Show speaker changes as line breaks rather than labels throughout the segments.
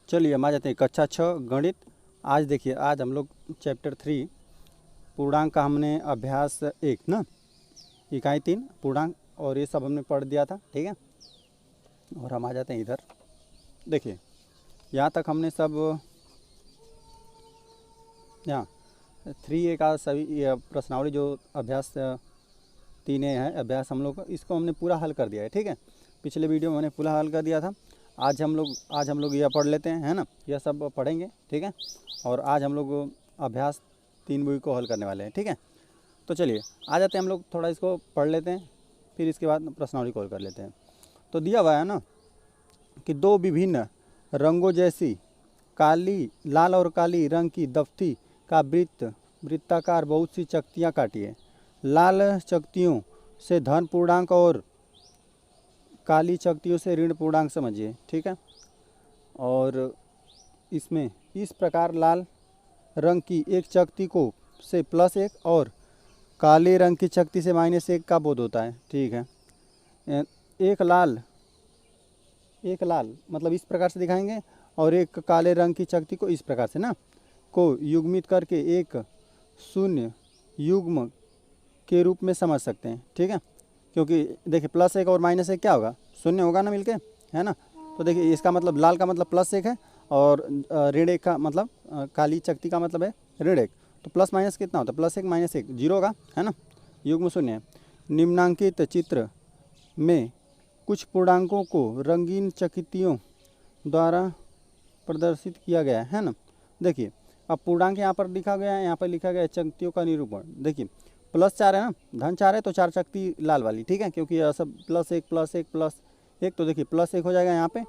चलिए हम आ जाते हैं कक्षा 6 गणित। आज देखिए, आज हम लोग चैप्टर 3 पूर्णांक का हमने अभ्यास 1 ना, इकाई 3 पूर्णांक और ये सब हमने पढ़ दिया था, ठीक है। और हम आ जाते हैं इधर। देखिए यहाँ तक हमने सब, यहाँ 3A का सभी ये प्रश्नावली जो अभ्यास 3A है अभ्यास हम लोग इसको हमने पूरा हल कर दिया है, ठीक है। पिछले वीडियो में हमने पूरा हल कर दिया था। आज हम लोग यह पढ़ लेते हैं, है ना, यह सब पढ़ेंगे, ठीक है। और आज हम लोग अभ्यास 3B को हल करने वाले हैं, ठीक है। तो चलिए आ जाते हैं, हम लोग थोड़ा इसको पढ़ लेते हैं, फिर इसके बाद प्रश्नावली को हल कर लेते हैं। तो दिया हुआ है ना कि दो विभिन्न रंगों जैसी काली, लाल और काली रंग की दफ्ती का वृत्ताकार बहुत सी चकतियाँ काटिए। लाल चकतियों से धन पूर्णांक और काली चकतियों से ऋण पूर्णांक समझिए, ठीक है। और इसमें इस प्रकार लाल रंग की एक चकती को से +1 और काले रंग की चकती से -1 का बोध होता है, ठीक है। एक लाल मतलब इस प्रकार से दिखाएंगे और एक काले रंग की चकती को इस प्रकार से ना को युग्मित करके एक शून्य युग्म के रूप में समझ सकते हैं, ठीक है। क्योंकि देखिए +1 और -1 क्या होगा, शून्य होगा ना मिलके, है ना। तो देखिए इसका मतलब लाल का मतलब +1 है और ऋण 1 का मतलब काली चकती का मतलब है ऋण 1। तो प्लस माइनस कितना होता है, +1 -1 0 होगा, है ना, युग्म शून्य है। निम्नांकित चित्र में कुछ पूर्णांकों को रंगीन चकतियों द्वारा प्रदर्शित किया गया है ना। देखिए अब पूर्णांक यहाँ पर लिखा गया है, यहाँ पर लिखा गया है चकतियों का निरूपण। देखिए +4 है ना, धन 4 है तो 4 चकती लाल वाली, ठीक है, क्योंकि यह सब +1 +1 +1, तो देखिए +1 हो जाएगा यहाँ पे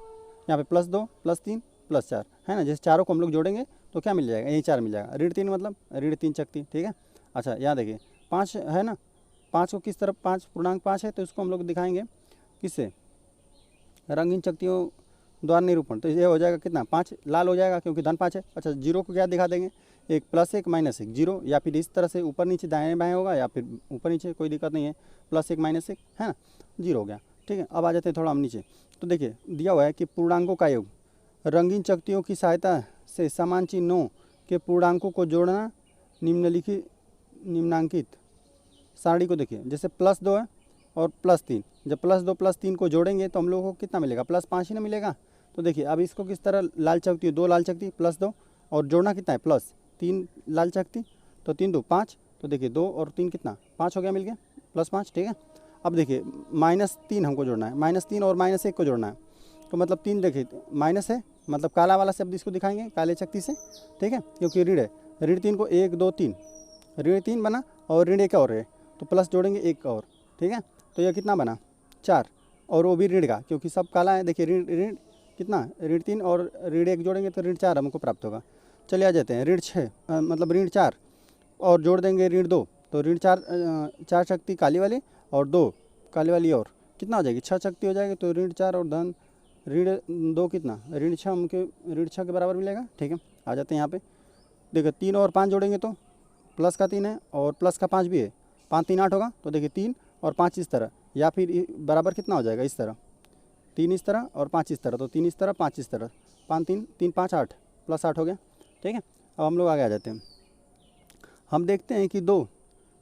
+2 +3 +4, है ना। जैसे चारों को हम लोग जोड़ेंगे तो क्या मिल जाएगा, यही 4 मिल जाएगा। ऋण 3 मतलब ऋण 3 चकती, ठीक है। अच्छा यहाँ देखिए 5 है ना, 5 को किस तरफ, 5 पूर्णांक 5 है तो इसको हम लोग दिखाएंगे किससे, रंगीन चकतियों द्वारा निरूपण। तो ये हो जाएगा कितना, 5 लाल हो जाएगा क्योंकि धन 5 है। अच्छा 0 को क्या दिखा देंगे, एक +1 -1 0, या फिर इस तरह से ऊपर नीचे दाएं बाएं होगा या फिर ऊपर नीचे, कोई दिक्कत नहीं है। +1 -1 है ना, 0 हो गया, ठीक है। अब आ जाते हैं थोड़ा हम नीचे। तो देखिए दिया हुआ है कि पूर्णांकों का योग रंगीन चकतियों की सहायता से समान चिन्हों के पूर्णांकों को जोड़ना निम्नांकित सारणी को देखिए, जैसे +2 है और +3, जब +2 +3 को जोड़ेंगे तो हम लोगों को कितना मिलेगा, +5 ही ना मिलेगा। तो देखिए अब इसको किस तरह, लाल चकती 2 लाल चकती +2 और जोड़ना कितना है +3 लाल चकती, तो 3 2 5, तो देखिए 2 और 3 कितना 5 हो गया, मिल गया +5, ठीक है। अब देखिए -3 हमको जोड़ना है, -3 और -1 को जोड़ना है, तो मतलब 3 देखिए माइनस है मतलब काला वाला शब्द इसको दिखाएंगे काले चकती से, ठीक है, क्योंकि ऋण है। ऋण 3 को 1 2 3, ऋण 3 बना और ऋण 1 और है तो प्लस जोड़ेंगे 1 और, ठीक है। तो यह कितना बना 4, और वो भी ऋण का, क्योंकि सब काला है। देखिए ऋण ऋण कितना, ऋण 3 और ऋण 1 जोड़ेंगे तो ऋण 4 हमको प्राप्त होगा। चलिए आ जाते हैं ऋण 6 मतलब ऋण 4 और जोड़ देंगे ऋण 2, तो ऋण 4 शक्ति काली वाली और 2 काली वाली, और कितना हो जाएगी 6 शक्ति हो जाएगी। तो ऋण 4 और धन ऋण 2 कितना, ऋण 6 हमके ऋण 6 के बराबर मिलेगा, ठीक है। आ जाते हैं यहाँ पे, देखिए 3 और 5 जोड़ेंगे तो प्लस का 3 है और प्लस का 5 भी है, 5 3 8 होगा। तो देखिए 3 और 5 इस तरह, या फिर बराबर कितना हो जाएगा, इस तरह 3 इस तरह और 5 इस तरह, तो 3 इस तरह 5 इस तरह, 5 3 3 5 8 +8 हो गया, ठीक है। अब हम लोग आगे आ जाते हैं। हम देखते हैं कि दो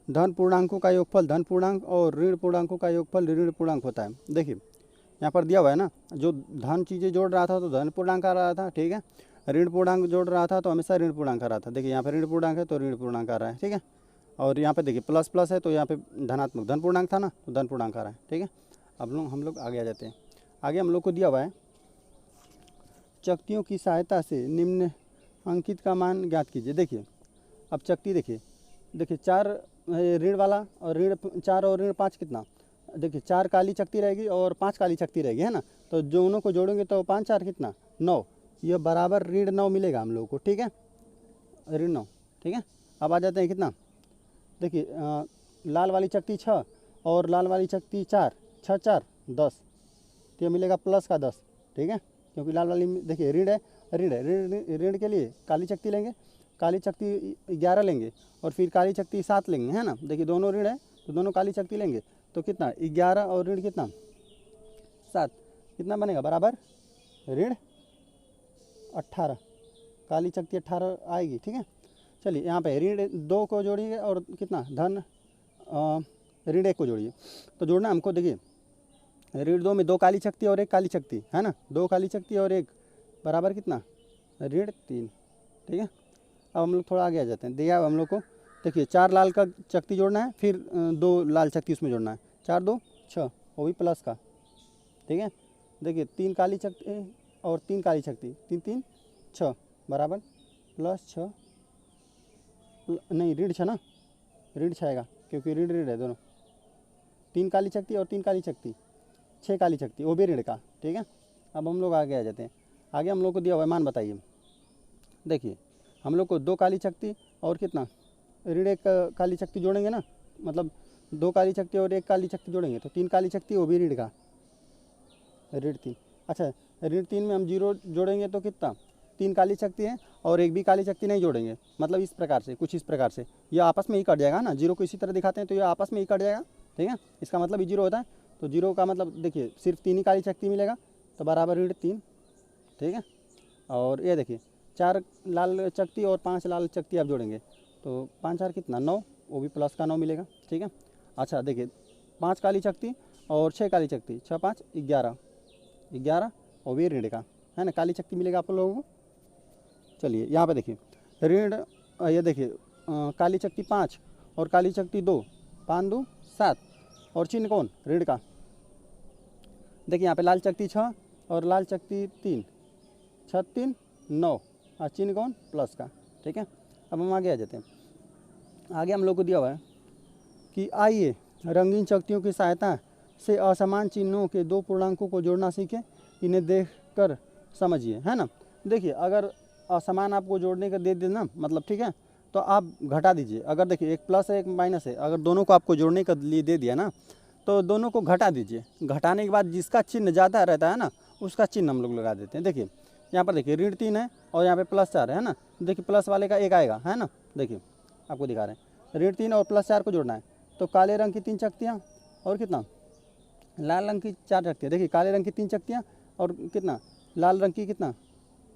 धन पूर्णांकों का योगफल धन पूर्णांक और ऋण पूर्णांकों का योगफल ऋण पूर्णांक होता है। देखिए यहाँ पर दिया हुआ है ना, जो धन चीज़ें जोड़ रहा था तो धन पूर्णांक आ रहा था, ठीक है। ऋण पूर्णांक जोड़ रहा था तो हमेशा ऋण पूर्णांक आ रहा था। देखिए यहाँ पे ऋण पूर्णांक है तो ऋण पूर्णांक आ रहा है, ठीक है। और यहाँ पे देखिए प्लस प्लस है तो यहाँ पे धनात्मक धन पूर्णांक था ना, तो धन पूर्णांक आ रहा है, ठीक है। अब हम लोग आगे आ जाते हैं। आगे हम लोग को दिया हुआ है चकतियों की सहायता से निम्न अंकित का मान ज्ञात कीजिए। देखिए अब चकती देखिए 4 ऋण वाला और ऋण 4 और ऋण 5 कितना, देखिए 4 काली चकती रहेगी और 5 काली चकती रहेगी, है ना। तो दोनों को जोड़ेंगे तो 5 4 कितना 9, यह बराबर ऋण 9 मिलेगा हम लोगों को, ठीक है, ऋण 9, ठीक है। अब आ जाते हैं कितना, देखिए लाल वाली चकती 6 और लाल वाली चकती 4, 6 4 10, तो यह मिलेगा प्लस का 10, ठीक है, क्योंकि लाल वाली देखिए ऋण है, ऋण के लिए काली चकती लेंगे, काली चकती 11 लेंगे और फिर काली चकती 7 लेंगे, है ना। देखिए दोनों ऋण है तो दोनों काली चकती लेंगे, तो कितना 11 और ऋण कितना 7, कितना बनेगा बराबर ऋण 18, काली शक्ति 18 आएगी, ठीक है। चलिए यहाँ पे ऋण 2 को जोड़िए और कितना धन ऋण 1 को जोड़िए। तो जोड़ना हमको, देखिए ऋण 2 में 2 काली शक्ति और 1 काली शक्ति है ना, 2 काली शक्ति और 1 बराबर कितना ऋण 3, ठीक है। अब हम लोग थोड़ा आगे आ जाते हैं। दिया हम लोग को, देखिए 4 लाल का शक्ति जोड़ना है, फिर 2 लाल शक्ति उसमें जोड़ना है, 4 2 6, वो भी प्लस का, ठीक है। देखिए 3 काली शक्ति और 3 काली शक्ति, 3 3 6 बराबर प्लस 6, नहीं ऋण 6 ना, ऋण 6 आएगा क्योंकि ऋण ऋण है दोनों। 3 काली शक्ति और 3 काली शक्ति 6 काली शक्ति, वो भी ऋण का, ठीक है। अब हम लोग आगे आ जाते हैं। आगे हम लोग को दिया हुआ है मान बताइए। देखिए हम लोग को 2 काली शक्ति और कितना ऋण 1 काली शक्ति जोड़ेंगे ना, मतलब 2 काली शक्ति और 1 काली शक्ति जोड़ेंगे तो 3 काली शक्ति, वो भी ऋण का, ऋण 3। अच्छा ऋण 3 में हम 0 जोड़ेंगे तो कितना 3 काली शक्ति है और 1 भी काली शक्ति नहीं जोड़ेंगे, मतलब इस प्रकार से, कुछ इस प्रकार से ये आपस में ही कट जाएगा ना, 0 को इसी तरह दिखाते हैं तो ये आपस में ही कट जाएगा, ठीक है। इसका मतलब ही 0 होता है, तो 0 का मतलब देखिए सिर्फ 3 ही काली शक्ति मिलेगा, तो बराबर ऋण 3, ठीक है। और ये देखिए 4 लाल शक्ति और 5 लाल शक्ति आप जोड़ेंगे तो 5 4 कितना 9, वो भी प्लस का 9 मिलेगा, ठीक है। अच्छा देखिए 5 काली शक्ति और 6 काली शक्ति, 6 5 11, 11 और भी ऋण का है ना, काली शक्ति मिलेगा आप लोगों को। चलिए यहाँ पे देखिए ऋण, ये देखिए काली शक्ति 5 और काली शक्ति 2, 5 2 7 और चिन्ह कौन ऋण का। देखिए यहाँ पे लाल शक्ति 6 और लाल शक्ति 3, 6 3 9 और चिन्ह कौन प्लस का, ठीक है। अब हम आगे आ जाते हैं। आगे हम लोग को दिया हुआ है कि आइए रंगीन शक्तियों की सहायता से असमान चिन्हों के 2 पूर्णांकों को जोड़ना सीखें, इन्हें देखकर समझिए, है ना। देखिए अगर असमान आपको जोड़ने का दे देना मतलब, ठीक है, तो आप घटा दीजिए। अगर देखिए एक प्लस है एक माइनस है, अगर दोनों को आपको जोड़ने के लिए दे दिया ना तो दोनों को घटा दीजिए। घटाने के बाद जिसका चिन्ह ज़्यादा रहता है ना उसका चिन्ह हम लोग लगा देते हैं। देखिए यहाँ पर देखिए ऋण 3 है और यहाँ पे प्लस 4 है ना, देखिए प्लस वाले का 1 आएगा, है ना। देखिए आपको दिखा रहे हैं ऋण 3 और प्लस 4 को जोड़ना है, तो काले रंग की 3 शक्तियाँ और कितना लाल रंग की 4 शक्तियाँ। देखिए काले रंग की 3 शक्तियाँ और कितना लाल रंग की कितना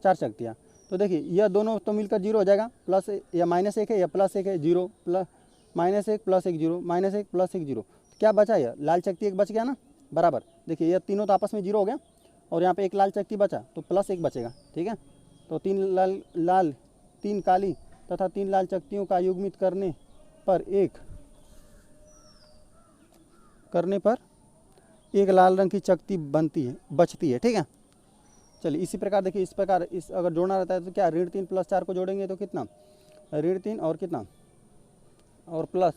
4 शक्तियाँ। तो देखिए यह दोनों तो मिलकर 0 हो जाएगा, प्लस या माइनस 1 है या प्लस 1 है, 0 प्लस -1 प्लस 1 0 -1 प्लस 1 0, तो क्या बचा यह लाल शक्ति 1 बच गया ना बराबर। देखिए यह तीनों तो आपस में 0 हो गया और यहाँ पे 1 लाल शक्ति बचा तो प्लस 1 बचेगा, ठीक है। तो 3 लाल 3 काली तथा 3 लाल शक्तियों का युग्मित करने पर एक लाल रंग की शक्ति बचती है, ठीक है। चलिए इसी प्रकार देखिए, इस प्रकार इस अगर जोड़ना रहता है तो क्या ऋण 3 प्लस 4 को जोड़ेंगे तो कितना ऋण 3 और कितना और प्लस,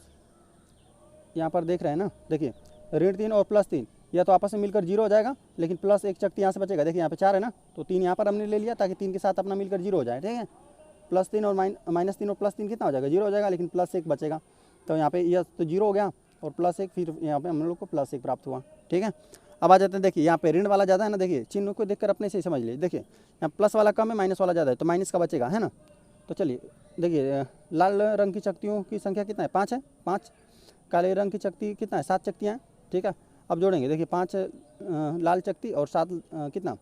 यहाँ पर देख रहे हैं ना, देखिए ऋण 3 और प्लस 3 या तो आपस में मिलकर 0 हो जाएगा, लेकिन प्लस 1 शक्ति यहाँ से बचेगा। देखिए यहाँ पे 4 है ना, तो 3 यहाँ पर हमने ले लिया ताकि 3 के साथ अपना मिलकर 0 हो जाए, ठीक है। प्लस 3 और माइनस 3 और प्लस 3 कितना हो जाएगा 0 हो जाएगा, लेकिन प्लस 1 बचेगा, तो यहाँ पे यह तो 0 हो गया और प्लस 1, फिर यहाँ पे हम लोग को प्लस 1 प्राप्त हुआ, ठीक है। अब आ जाते हैं, देखिए यहाँ पे ऋण वाला ज़्यादा है ना, देखिए चिन्ह को देखकर अपने से समझ लीजिए। देखिए यहाँ प्लस वाला कम है, माइनस वाला ज़्यादा है, तो माइनस का बचेगा, है ना। तो चलिए देखिए लाल रंग की शक्तियों की संख्या कितना है 5 है, 5 काले रंग की शक्ति कितना है 7 शक्तियाँ हैं, ठीक है। अब जोड़ेंगे, देखिए 5 लाल शक्ति और 7 कितना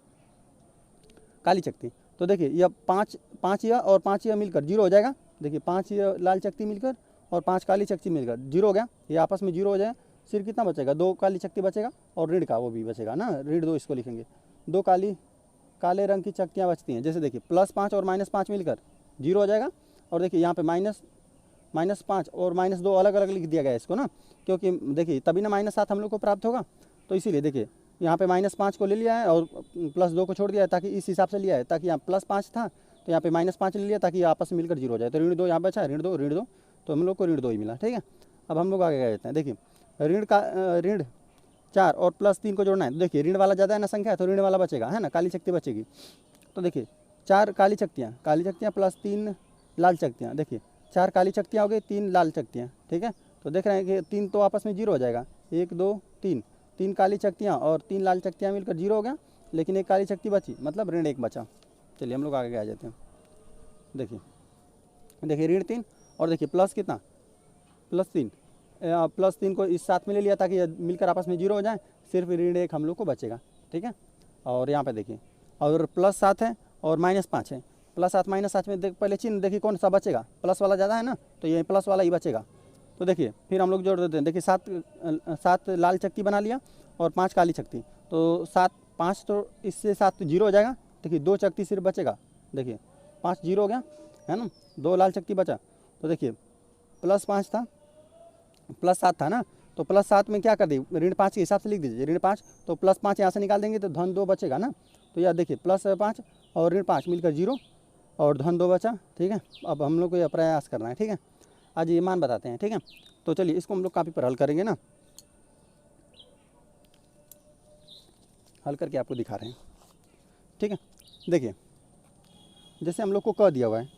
काली शक्ति, तो देखिए यह 5 यह और 5 यह मिलकर 0 हो जाएगा। देखिए 5 यह लाल शक्ति मिलकर और 5 काली शक्ति मिलकर 0 हो गया, ये आपस में 0 हो जाए, सिर्फ कितना बचेगा 2 काली शक्ति बचेगा और ऋण का वो भी बचेगा ना, ऋण 2 इसको लिखेंगे। 2 काले रंग की शक्तियाँ बचती हैं, जैसे देखिए +5 और -5 मिलकर 0 हो जाएगा, और देखिए यहाँ पे -5 और -2 अलग अलग लिख दिया गया है इसको ना, क्योंकि देखिए तभी ना -7 हम लोग को प्राप्त होगा, तो इसीलिए देखिए यहाँ पे -5 को ले लिया है और +2 को छोड़ दिया है, ताकि इस हिसाब से लिया है, ताकि यहाँ +5 था तो यहाँ पे -5 ले लिया ताकि आपस में मिलकर 0 हो जाए, तो ऋण 2 यहाँ बचा है, ऋण 2 तो हम लोग को ऋण 2 ही मिला, ठीक है। अब हम लोग आगे गए जाते हैं। देखिए ऋण 4 और +3 को जोड़ना है, देखिए ऋण वाला ज़्यादा है ना संख्या, तो ऋण वाला बचेगा, है ना, काली शक्ति बचेगी। तो देखिए 4 काली शक्तियाँ +3 लाल शक्तियाँ, देखिए 4 काली शक्तियाँ हो गई, 3 लाल शक्तियाँ, ठीक है। तो देख रहे हैं कि 3 तो आपस में 0 हो जाएगा, 1 2 3 काली शक्तियाँ और 3 लाल शक्तियाँ मिलकर 0 हो गया, लेकिन एक काली शक्ति बची, मतलब ऋण 1 बचा। चलिए हम लोग आगे आ जाते हैं। देखिए ऋण 3 और देखिए प्लस कितना +3 को इस साथ में ले लिया ताकि ये मिलकर आपस में 0 हो जाए, सिर्फ ऋण 1 हम लोग को बचेगा, ठीक है। और यहाँ पे देखिए और +7 है और -5 है। +7 -7 में देख पहले चिन्ह देखिए कौन सा बचेगा, प्लस वाला ज़्यादा है ना, तो ये प्लस वाला ही बचेगा। तो देखिए फिर हम लोग जोड़ देते हैं। देखिए 7 लाल चक्की बना लिया और 5 काली चक्की, तो 7 5 तो इससे 7 तो 0 हो जाएगा। देखिए 2 चक्की सिर्फ बचेगा, देखिए 5 0 हो गया है ना, 2 लाल चक्की बचा। तो देखिए +5 था, +7 था ना, तो +7 में क्या कर दी, ऋण 5 के हिसाब से लिख दीजिए। ऋण 5 तो +5 यहाँ से निकाल देंगे तो -2 बचेगा ना। तो यह देखिए +5 और ऋण 5 मिलकर 0 और -2 बचा। ठीक है, अब हम लोग को यह प्रयास करना है। ठीक है, आज ये मान बताते हैं। ठीक है, तो चलिए इसको हम लोग कापी पर हल करेंगे ना, हल करके आपको दिखा रहे हैं। ठीक है, देखिए जैसे हम लोग को क दिया हुआ है,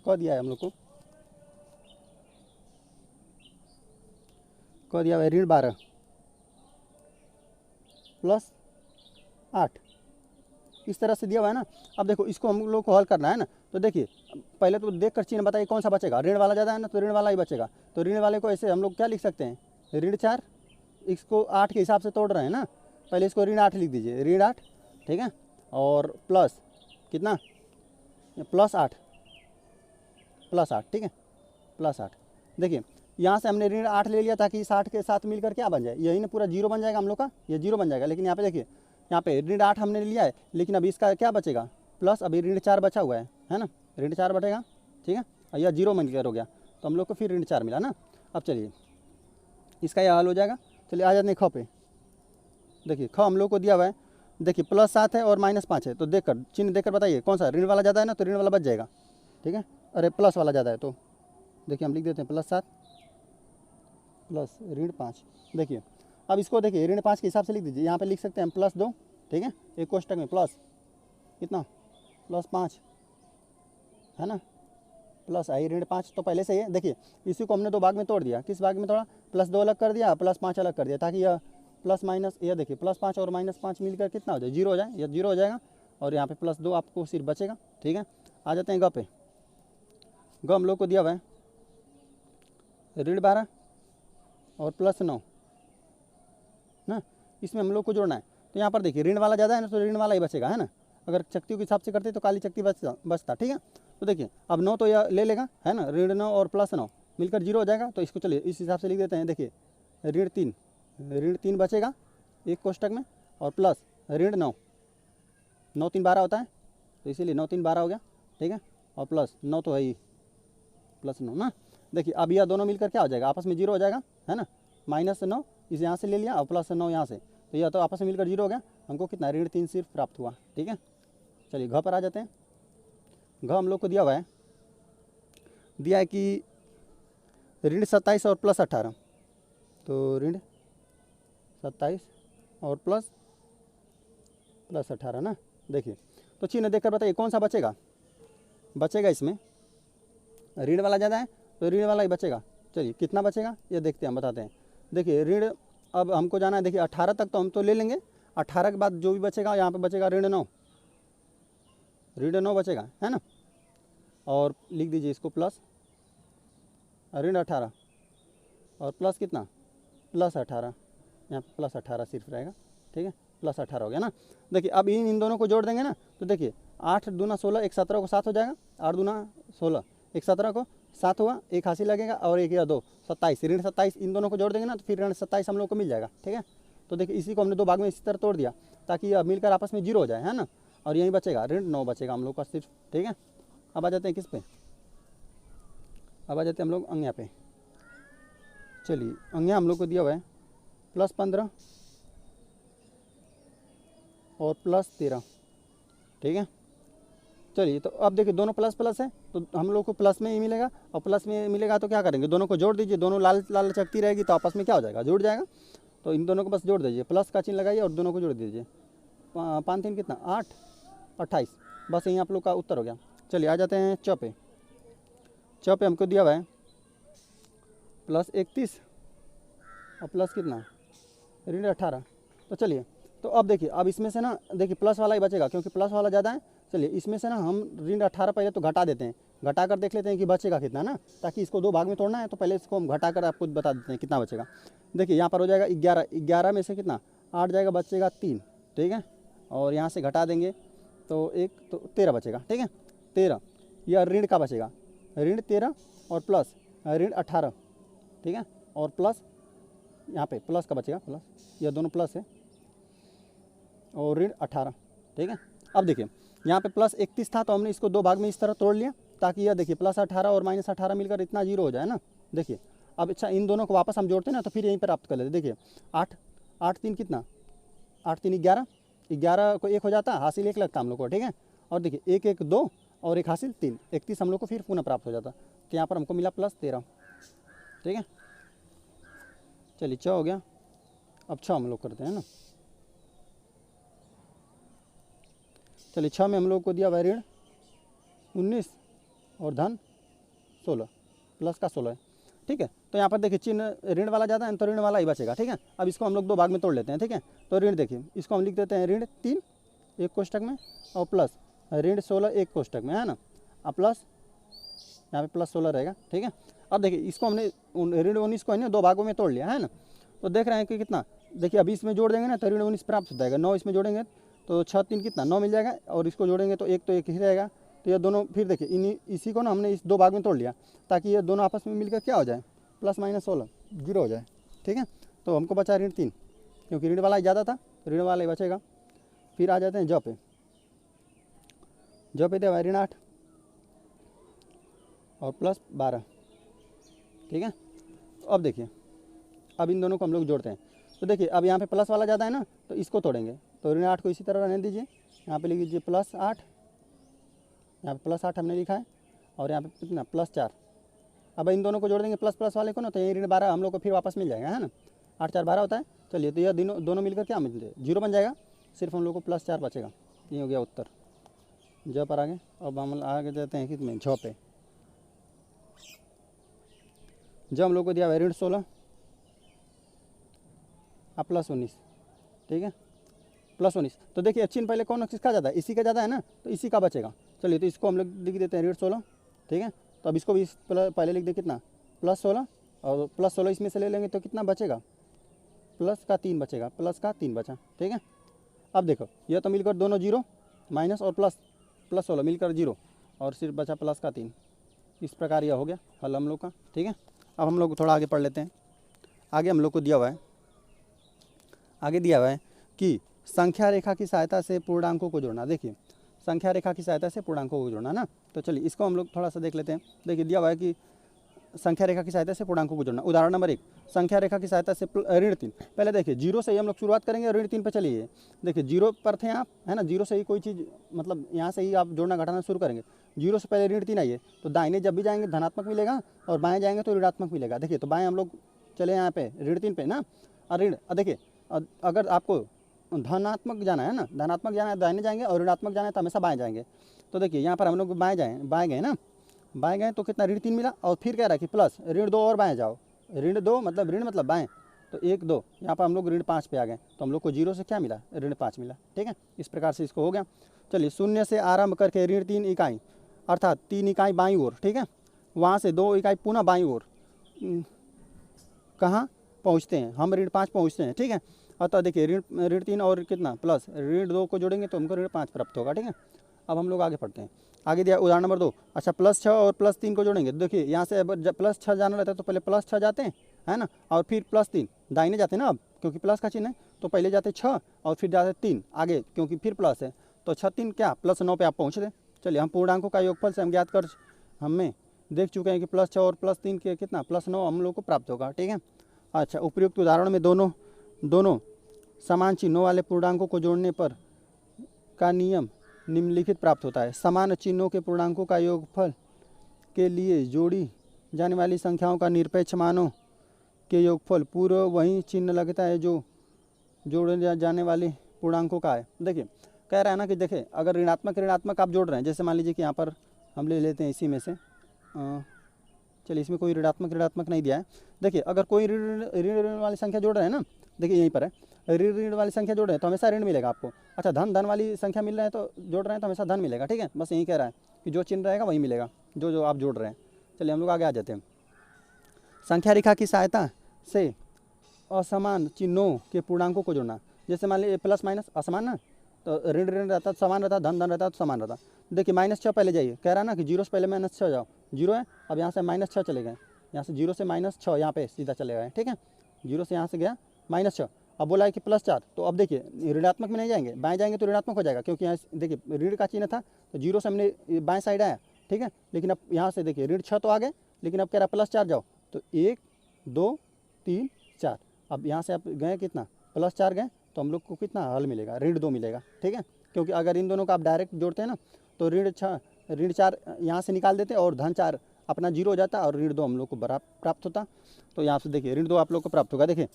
क दिया है हम लोग को, क दिया हुआ है ऋण 12 +8, इस तरह से दिया हुआ है ना। अब देखो इसको हम लोग को हल करना है ना, तो देखिए पहले तो देख कर चिन्ह बताइए कौन सा बचेगा। ऋण वाला ज़्यादा है ना, तो ऋण वाला ही बचेगा। तो ऋण वाले को ऐसे हम लोग क्या लिख सकते हैं, ऋण 4, इसको 8 के हिसाब से तोड़ रहे हैं ना, पहले इसको ऋण 8 लिख दीजिए, ऋण 8। ठीक है, और प्लस कितना, +8, ठीक है, +8। देखिए यहाँ से हमने ऋण 8 ले लिया ताकि 60 के साथ मिलकर क्या बन जाए, यही ना पूरा 0 बन जाएगा हम लोग का, ये 0 बन जाएगा। लेकिन यहाँ पे देखिए, यहाँ पे ऋण 8 हमने लिया है, लेकिन अभी इसका क्या बचेगा, प्लस अभी ऋण 4 बचा हुआ है ना, ऋण 4 बचेगा। ठीक है, और यह 0 बनकर हो गया, तो हम लोग को फिर ऋण 4 मिला ना। अब चलिए इसका यह हल हो जाएगा। चलिए आ जाते हैं ख पे। देखिए ख हम लोग को दिया हुआ है, देखिए +7 है और -5 है, तो देखकर चिन्ह देखकर बताइए कौन सा, ऋण वाला ज़्यादा है ना, तो ऋण वाला बच जाएगा। ठीक है, अरे प्लस वाला ज़्यादा है, तो देखिए हम लिख देते हैं +7 प्लस ऋण 5। देखिए अब इसको देखिए ऋण 5 के हिसाब से लिख दीजिए, यहाँ पे लिख सकते हैं हम +2। ठीक है, एक कोष्टक में प्लस कितना, +5 है ना, प्लस आई ऋण 5 तो पहले से ही है। देखिए इसी को हमने 2 भाग में तोड़ दिया, किस भाग में तोड़ा, +2 अलग कर दिया, +5 अलग कर दिया, ताकि यह प्लस माइनस, यह देखिए +5 और -5 मिलकर कितना हो जाए, 0 हो जाए, यह 0 हो जाएगा। और यहाँ पे +2 आपको सिर्फ बचेगा। ठीक है, आ जाते हैं ग पे। ग हम लोग को दिया हुआ है ऋण 12 और +9 ना, इसमें हम लोग को जोड़ना है। तो यहाँ पर देखिए ऋण वाला ज़्यादा है ना, तो ऋण वाला ही बचेगा है ना। अगर चक्तियों के हिसाब से करते तो काली चक्ती बचता। ठीक है, तो देखिए अब 9 तो यह ले लेगा है ना, ऋण 9 और +9 मिलकर 0 हो जाएगा। तो इसको चलिए इस हिसाब से लिख देते हैं। देखिए ऋण 3 बचेगा एक कोष्टक में, और प्लस ऋण 9, 9 3 12 होता है, तो इसीलिए 9 3 12 हो गया। ठीक है, और +9 तो है ही, +9 ना। देखिए अब यह दोनों मिलकर क्या हो जाएगा, आपस में 0 हो जाएगा है ना, -9 इस यहाँ से ले लिया और +9 यहाँ से, तो यह तो आपस में मिलकर 0 हो गया। हमको कितना, ऋण 3 सिर्फ प्राप्त हुआ। ठीक है, चलिए घ पर आ जाते हैं। घ हम लोग को दिया हुआ है, दिया है कि ऋण 27 और +18, तो ऋण 27 और +18 ना। देखिए तो चिन्ह देखकर बताइए कौन सा बचेगा, बचेगा इसमें ऋण वाला ज़्यादा है, तो ऋण वाला ही बचेगा। चलिए कितना बचेगा ये देखते हैं, हम बताते हैं। देखिए ऋण अब हमको जाना है, देखिए 18 तक तो हम तो ले लेंगे, 18 के बाद जो भी बचेगा यहाँ पे बचेगा ऋण 9 बचेगा है ना। और लिख दीजिए इसको प्लस ऋण 18 और प्लस कितना, +18, यहाँ पे +18 सिर्फ रहेगा। ठीक है, +18 हो गया ना। देखिए अब इन दोनों को जोड़ देंगे ना, तो देखिए 8 दूना 16, एक 17 को 7 हो जाएगा, 8 दूना 16, एक 17 को 7 हुआ, एक हासिल लगेगा और एक या 2 27, ऋण 27 इन दोनों को जोड़ देंगे ना, तो फिर ऋण 27 हम लोग को मिल जाएगा। ठीक है, तो देखिए इसी को हमने 2 भाग में इसी तरह तोड़ दिया ताकि यह मिलकर आपस में 0 हो जाए है ना, और यहीं बचेगा ऋण 9 बचेगा हम लोग का सिर्फ। ठीक है, अब आ जाते हैं किस पे, अब आ जाते हैं हम लोग अंग्या पे। चलिए अंग्या हम लोग को दिया हुआ है +15 और +13। ठीक है, चलिए तो अब देखिए दोनों प्लस प्लस है, तो हम लोग को प्लस में ही मिलेगा, और प्लस में मिलेगा तो क्या करेंगे, दोनों को जोड़ दीजिए, दोनों लाल लाल चकती रहेगी तो आपस में क्या हो जाएगा, जुड़ जाएगा। तो इन दोनों को बस जोड़ दीजिए, प्लस का चिन्ह लगाइए और दोनों को जोड़ दीजिए। 5 3 कितना, 8 28, बस यहीं आप लोग का उत्तर हो गया। चलिए आ जाते हैं च पे। च पे हमको दिया हुआ है +31 और प्लस कितना, ऋण 18। तो चलिए तो अब देखिए, अब इसमें से ना देखिए प्लस वाला ही बचेगा क्योंकि प्लस वाला ज़्यादा है। चलिए इसमें से ना हम ऋण 18 पहले तो घटा देते हैं, घटा कर देख लेते हैं कि बचेगा कितना ना, ताकि इसको 2 भाग में तोड़ना है तो पहले इसको हम घटा कर आपको बता देते हैं कितना बचेगा। देखिए यहाँ पर हो जाएगा 11, 11 में से कितना 8 जाएगा, बचेगा 3। ठीक है, और यहाँ से घटा देंगे तो एक तो 13 बचेगा, ठीक है 13। या ऋण का बचेगा, ऋण 13 और प्लस ऋण 18, ठीक है, और प्लस यहाँ पे प्लस का बचेगा, प्लस यह दोनों प्लस है, और ऋण 18, ठीक है। अब देखिए यहाँ पे प्लस 31 था तो हमने इसको दो भाग में इस तरह तोड़ लिया, ताकि यह देखिए प्लस 18 और माइनस 18 मिलकर इतना जीरो हो जाए ना। देखिए अब अच्छा इन दोनों को वापस हम जोड़ते हैं ना, तो फिर यहीं पर प्राप्त कर लेते। देखिए 8 8 3 कितना, 8 3 11, 11 को 1 हो जाता, हासिल 1 लगता हम लोग को, ठीक है। और देखिए 1 1 2 और 1 हासिल 3, 31 हम लोग को फिर पुनः प्राप्त हो जाता। तो यहाँ पर हमको मिला प्लस 13, ठीक है। चलिए 6 हो गया। अब 6 हम लोग करते हैं ना। चलिए 6 में हम लोग को दिया हुआ ऋण 19 और धन 16, प्लस का 16 है, ठीक है। तो यहाँ पर देखिए चिन्ह ऋण वाला ज़्यादा है तो ऋण वाला ही बचेगा, ठीक है। अब इसको हम लोग दो भाग में तोड़ लेते हैं, ठीक है। तो ऋण देखिए इसको हम लिख देते हैं ऋण 3 एक कोष्टक में, और प्लस ऋण 16 एक कोष्टक में, है ना। अब प्लस यहाँ पे प्लस 16 रहेगा, ठीक है। अब देखिए इसको हमने ऋण 19 को है ना दो भागों में तोड़ लिया, है ना। तो देख रहे हैं कि कितना, देखिए अभी इसमें जोड़ देंगे ना तो ऋण 19 प्राप्त हो जाएगा। 9 इसमें जोड़ेंगे तो 6 3 कितना 9 मिल जाएगा, और इसको जोड़ेंगे तो एक ही रहेगा। तो ये दोनों फिर देखिए इसी को ना हमने इस दो भाग में तोड़ लिया, ताकि ये दोनों आपस में मिलकर क्या हो जाए, प्लस माइनस 16 जीरो हो जाए, ठीक है। तो हमको बचा ऋण 3, क्योंकि ऋण वाला ही ज़्यादा था, ऋण वाला ही बचेगा। फिर आ जाते हैं जॉ पे, जॉ पे दे ऋण 8 और प्लस 12, ठीक है। तो अब देखिए अब इन दोनों को हम लोग जोड़ते हैं। तो देखिए अब यहाँ पे प्लस वाला ज़्यादा है ना, तो इसको तोड़ेंगे। तो ऋण 8 को इसी तरह रहने दीजिए, यहाँ पे लिख लीजिए प्लस 8, यहाँ पे प्लस 8 हमने लिखा है, और यहाँ पे कितना प्लस 4। अब इन दोनों को जोड़ देंगे प्लस प्लस वाले को ना, तो ये ऋण 12 हम लोग को फिर वापस मिल जाएगा, है ना। 8 4 12 होता है। चलिए तो यह दोनों मिलकर क्या मिल जाए, जीरो बन जाएगा, सिर्फ हम लोग को प्लस 4 बचेगा। ये हो गया उत्तर ज पर आगे। अब हम आगे जाते हैं कितने झ पे। जब हम लोग को दिया हुआ ऋण 16 प्लस 19, ठीक है प्लस 19। तो देखिए चिन्ह पहले कौन किसका ज़्यादा है, इसी का ज़्यादा है ना, तो इसी का बचेगा। चलिए तो इसको हम लोग लिख देते हैं ऋण 16, ठीक है। तो अब इसको भी पहले लिख दे कितना प्लस 16, और प्लस 16 इसमें से ले लेंगे तो कितना बचेगा, प्लस का 3 बचेगा, प्लस का 3 बचा, ठीक है। अब देखो यह तो मिलकर दोनों जीरो, माइनस और प्लस, प्लस 16 मिलकर जीरो, और सिर्फ बचा प्लस का 3। इस प्रकार यह हो गया हल हम लोग का, ठीक है। अब हम लोग थोड़ा आगे पढ़ लेते हैं। आगे हम लोग को दिया हुआ है, आगे दिया हुआ है कि संख्या रेखा की सहायता से पूर्णांकों को जोड़ना। देखिए संख्या रेखा की सहायता से पूर्णांकों को जोड़ना ना, तो चलिए इसको हम लोग थोड़ा सा देख लेते हैं। देखिए दिया हुआ है कि संख्या रेखा की सहायता से पूर्णांकों को जोड़ना। उदाहरण नंबर 1, संख्या रेखा की सहायता से ऋण 3। पहले देखिए जीरो से ही हम लोग शुरुआत करेंगे, ऋण 3 पे चलिए। देखिए जीरो पर थे आप, है ना, जीरो से ही कोई चीज़ मतलब यहाँ से ही आप जोड़ना घटाना शुरू करेंगे। जीरो से पहले ऋण 3 आइए, तो दाहिने जब भी जाएंगे धनात्मक मिलेगा, और बाएँ जाएंगे तो ऋणात्मक मिलेगा। देखिए तो बाएँ हम लोग चले यहाँ पे ऋण 3 पे ना, और ऋण देखिए अगर आपको धनात्मक जाना है ना, धनात्मक जाना है दाहिने जाएंगे, और ऋणात्मक जाना है तो हमेशा बाएँ जाएंगे। तो देखिए यहाँ पर हम लोग बाएँ गए ना, बाएँ गए तो कितना ऋण 3 मिला, और फिर कह रहा है कि प्लस ऋण 2 और बाएँ जाओ, ऋण 2 मतलब ऋण मतलब बाएँ, तो 1 2 यहाँ पर हम लोग ऋण 5 पे आ गए, तो हम लोग को जीरो से क्या मिला, ऋण 5 मिला, ठीक है। इस प्रकार से इसको हो गया। चलिए शून्य से आरंभ करके ऋण 3 इकाई, अर्थात 3 इकाई बाईं ओर, ठीक है, वहाँ से 2 इकाई पुनः बाईं ओर कहाँ पहुँचते हैं, हम ऋण 5 पहुँचते हैं, ठीक है। अतः देखिए ऋण 3 और कितना प्लस ऋण 2 को जोड़ेंगे तो हमको ऋण 5 प्राप्त होगा, ठीक है। अब हम लोग आगे पढ़ते हैं। आगे दिया उदाहरण नंबर 2, अच्छा प्लस 6 और प्लस 3 को जोड़ेंगे। देखिए यहाँ से जब प्लस 6 जाना रहता है तो पहले प्लस 6 जाते हैं, है ना, और फिर प्लस 3 दाहिने जाते हैं ना, अब क्योंकि प्लस का चिन्ह है तो पहले जाते 6 और फिर जाते 3 आगे, क्योंकि फिर प्लस है, तो 6 3 क्या प्लस 9 पे आप पहुँच रहे। चलिए हम पूर्णांकों का योगफल से हम ज्ञात कर हमें देख चुके हैं कि प्लस 6 और प्लस 3 के कितना प्लस 9 हम लोग को प्राप्त होगा, ठीक है। अच्छा उपयुक्त उदाहरण में दोनों समान चिन्हों वाले पूर्णांकों को जोड़ने पर का नियम निम्नलिखित प्राप्त होता है। समान चिन्हों के पूर्णांकों का योगफल के लिए जोड़ी जाने वाली संख्याओं का निरपेक्ष मानों के योगफल पूर्व वही चिन्ह लगता है जो जोड़े जाने वाले पूर्णांकों का है। देखिए कह रहा है ना कि देखिए अगर ऋणात्मक आप जोड़ रहे हैं, जैसे मान लीजिए कि यहाँ पर हम ले लेते हैं इसी में से, चलिए इसमें कोई ऋणात्मक नहीं दिया है। देखिए अगर कोई ऋण वाली संख्या जोड़ रहे हैं ना, देखिए यहीं पर है ऋण वाली संख्या जोड़ रहे हैं तो हमेशा ऋण मिलेगा आपको। अच्छा धन वाली संख्या मिल रहा है तो जोड़ रहे हैं तो हमेशा धन मिलेगा, ठीक है। बस यही कह रहा है कि जो चिन्ह रहेगा वही मिलेगा जो आप जोड़ रहे हैं। चलिए हम लोग आगे आ जाते हैं। संख्या रेखा की सहायता से असमान चिन्हों के पूर्णांकों को जोड़ना। जैसे मान लीजिए प्लस माइनस असमान ना, तो ऋण ऋण रहता तो समान रहता, धन धन रहता तो समान रहता। देखिए -6 पहले जाइए, कह रहा ना कि जीरो से पहले -6 जाओ, जीरो है, अब यहाँ से -6 चले गए, यहाँ से जीरो से -6 यहाँ पे सीधा चले गए, ठीक है, जीरो से यहाँ से गया -6। अब बोला है कि +4, तो अब देखिए ऋणात्मक में नहीं जाएंगे, बाएं जाएंगे तो ऋणात्मक हो जाएगा, क्योंकि यहाँ देखिए ऋण का चिन्ह था तो जीरो से हमने बाएं साइड आया, ठीक है। लेकिन अब यहाँ से देखिए ऋण 6 तो आ गए, लेकिन अब कह रहा +4 जाओ, तो 1 2 3 4, अब यहाँ से आप गए कितना +4 गए, तो हम लोग को कितना हल मिलेगा, ऋण 2 मिलेगा, ठीक है। क्योंकि अगर इन दोनों का आप डायरेक्ट जोड़ते हैं ना, तो ऋण 4 यहाँ से निकाल देते और धन 4 अपना जीरो हो जाता और ऋण 2 हम लोग को प्राप्त होता। तो यहाँ से देखिए ऋण 2 आप लोग को प्राप्त होगा। देखिए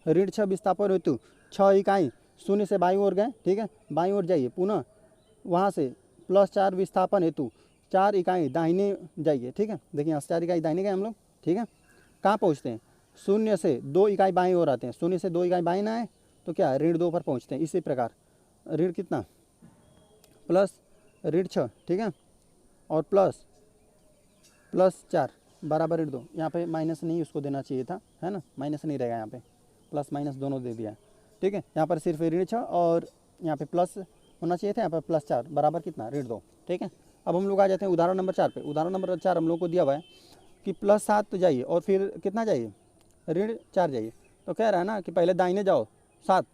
ऋण 6 विस्थापन हेतु 6 इकाई शून्य से बाईं ओर गए, ठीक है, बाईं ओर जाइए, पुनः वहाँ से +4 विस्थापन हेतु 4 इकाई दाहिने जाइए, ठीक है। देखिए यहाँ से 4 इकाई दाहिने गए हम लोग, ठीक है। कहाँ पहुँचते हैं, शून्य से 2 इकाई बाईं ओर आते हैं, शून्य से 2 इकाई बाईं ना आए तो क्या ऋण 2 पर पहुँचते हैं। इसी प्रकार ऋण कितना प्लस ऋण 6, ठीक है, और +4 बराबर ऋण 2, यहाँ पे माइनस नहीं उसको देना चाहिए था, है ना, माइनस नहीं रहेगा यहाँ पे, प्लस माइनस दोनों दे दिया है, ठीक है। यहाँ पर सिर्फ ऋण 6 और यहाँ पे प्लस होना चाहिए था, यहाँ पर +4 बराबर कितना ऋण 2, ठीक है। अब हम लोग आ जाते हैं उदाहरण नंबर 4 पे। उदाहरण नंबर 4 हम लोग को दिया हुआ है कि +7 जाइए और फिर कितना जाइए, ऋण 4 जाइए। तो कह रहा है ना कि पहले दाहिने जाओ, 7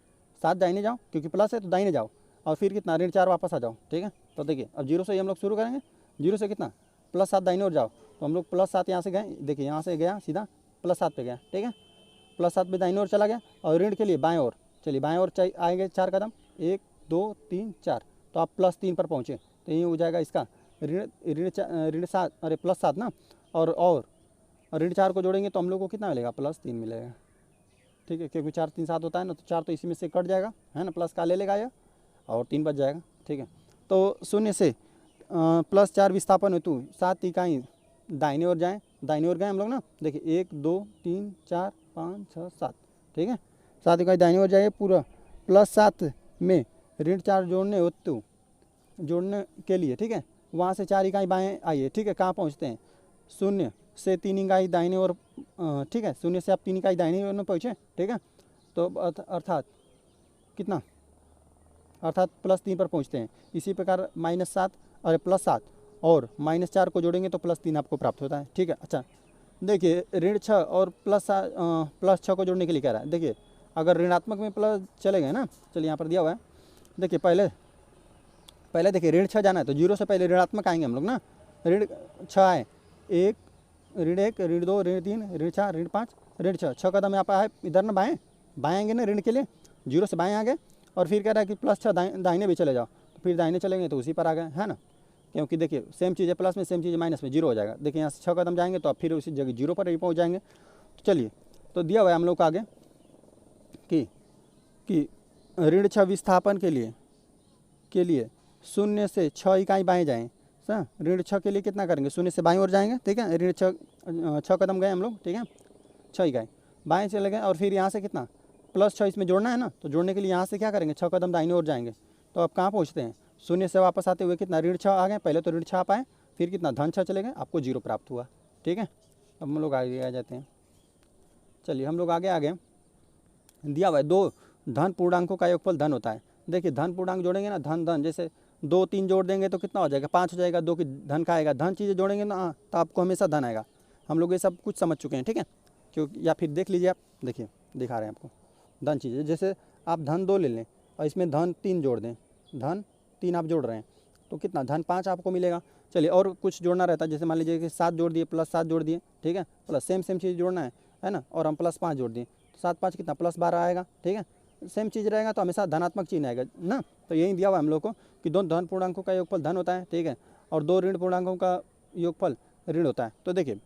दाहिने जाओ, क्योंकि प्लस है तो दाहिने जाओ, और फिर कितना ऋण 4 वापस आ जाओ, ठीक है। तो देखिए अब जीरो से ही हम लोग शुरू करेंगे, जीरो से कितना +7 दाहिने ओर जाओ, तो हम लोग +7 यहाँ से गए, देखिए यहाँ से गया सीधा +7 पे गया, ठीक है, +7 पे दाहिने ओर चला गया, और ऋण के लिए बाएं ओर, चलिए बाएं ओर आएंगे 4 कदम, 1 2 3 4, तो आप +3 पर पहुँचे, तो ये हो जाएगा इसका ऋण 7, अरे +7 ना, और ऋण 4 को जोड़ेंगे तो हम लोग को कितना मिलेगा, +3 मिलेगा, ठीक है, क्योंकि 4 3 7 होता है ना, तो 4 तो इसी में से कट जाएगा, है ना, प्लस का ले लेगा यह, और 3 बच जाएगा, ठीक है। तो शून्य से +4 विस्थापन हेतु 7 इकाई दाहिने ओर जाएँ, दाहिने ओर गए हम लोग ना, देखिए 1 2 3 4 5 6 7, ठीक है, 7 इकाई दाहिने ओर जाइए, पूरा +7 में ऋण 4 जोड़ने के लिए, ठीक है, वहाँ से 4 इकाई बाएँ आइए, ठीक है, कहाँ पहुँचते हैं, शून्य से 3 इकाई दाहिने ओर, ठीक है, शून्य से आप 3 इकाई दाहिने ओर में पहुँचे, ठीक है। तो अर्थात कितना, अर्थात +3 पर पहुँचते हैं। इसी प्रकार -7 अरे +7 और -4 को जोड़ेंगे तो +3 आपको प्राप्त होता है, ठीक है। अच्छा देखिए ऋण 6 और +6 को जोड़ने के लिए कह रहा है। देखिए अगर ऋणात्मक में प्लस चले गए ना, चलिए यहाँ पर दिया हुआ है, देखिए पहले देखिए ऋण 6 जाना है तो जीरो से पहले ऋणात्मक आएंगे हम लोग ना, ऋण 6 आए, 1 ऋण 1 ऋण 2 ऋण 3 ऋण 4 ऋण 5 ऋण 6 कदम यहाँ पर आए, इधर ना बाएँ आएंगे ना ऋण के लिए, जीरो से बाएँ आ गए, और फिर कह रहा है कि +6 दाहिने भी चले जाओ, तो फिर दाहिने चलेंगे तो उसी पर आ गए, है ना, क्योंकि देखिए सेम चीज़ है, प्लस में सेम चीज़ है माइनस में, जीरो हो जाएगा। देखिए यहाँ से 6 कदम जाएंगे तो आप फिर उसी जगह जीरो पर ही पहुँच जाएंगे। तो चलिए, तो दिया हुआ है हम लोग को आगे कि ऋण 6 विस्थापन के लिए शून्य से 6 इकाई बाएँ जाएँ, सर ऋण 6 के लिए कितना करेंगे, शून्य से बाईं ओर जाएंगे, ठीक है, ऋण 6 कदम गए हम लोग, ठीक है, 6 इकाई बाएँ चले गए, और फिर यहाँ से कितना +6 इसमें जोड़ना है ना, तो जोड़ने के लिए यहाँ से क्या करेंगे, 6 कदम दाहिने ओर जाएंगे, तो अब कहाँ पहुँचते हैं, शून्य से वापस आते हुए कितना ऋण 6 आ गए, पहले तो ऋण 6 पाए, फिर कितना धन 6 चले गए, आपको 0 प्राप्त हुआ, ठीक है। अब हम लोग आगे आ जाते हैं, चलिए हम लोग आगे दिया हुआ है 2 धन पूर्णांकों का योगफल धन होता है। देखिए धन पूर्णांक जोड़ेंगे ना, धन जैसे 2 3 जोड़ देंगे तो कितना हो जाएगा, 5 हो जाएगा, 2 की धन का आएगा, धन चीज़ें जोड़ेंगे ना तो आपको हमेशा धन आएगा। हम लोग ये सब कुछ समझ चुके हैं, ठीक है, क्योंकि या फिर देख लीजिए आप, देखिए दिखा रहे हैं आपको धन चीज़ें, जैसे आप धन 2 ले लें और इसमें धन 3 जोड़ दें, धन 3 आप जोड़ रहे हैं तो कितना धन 5 आपको मिलेगा। चलिए और कुछ जोड़ना रहता है, जैसे मान लीजिए कि 7 जोड़ दिए, +7 जोड़ दिए, ठीक है, प्लस सेम चीज़ जोड़ना है ना, और हम +5 जोड़ दिए, 7 5 कितना +12 आएगा, ठीक है, सेम चीज़ रहेगा तो हमेशा धनात्मक चिन्ह आएगा ना। तो यही दिया हुआ हम लोग को कि 2 धन पूर्णांकों का योगफल धन होता है, ठीक है, और 2 ऋण पूर्णांकों का योगफल ऋण होता है। तो देखिए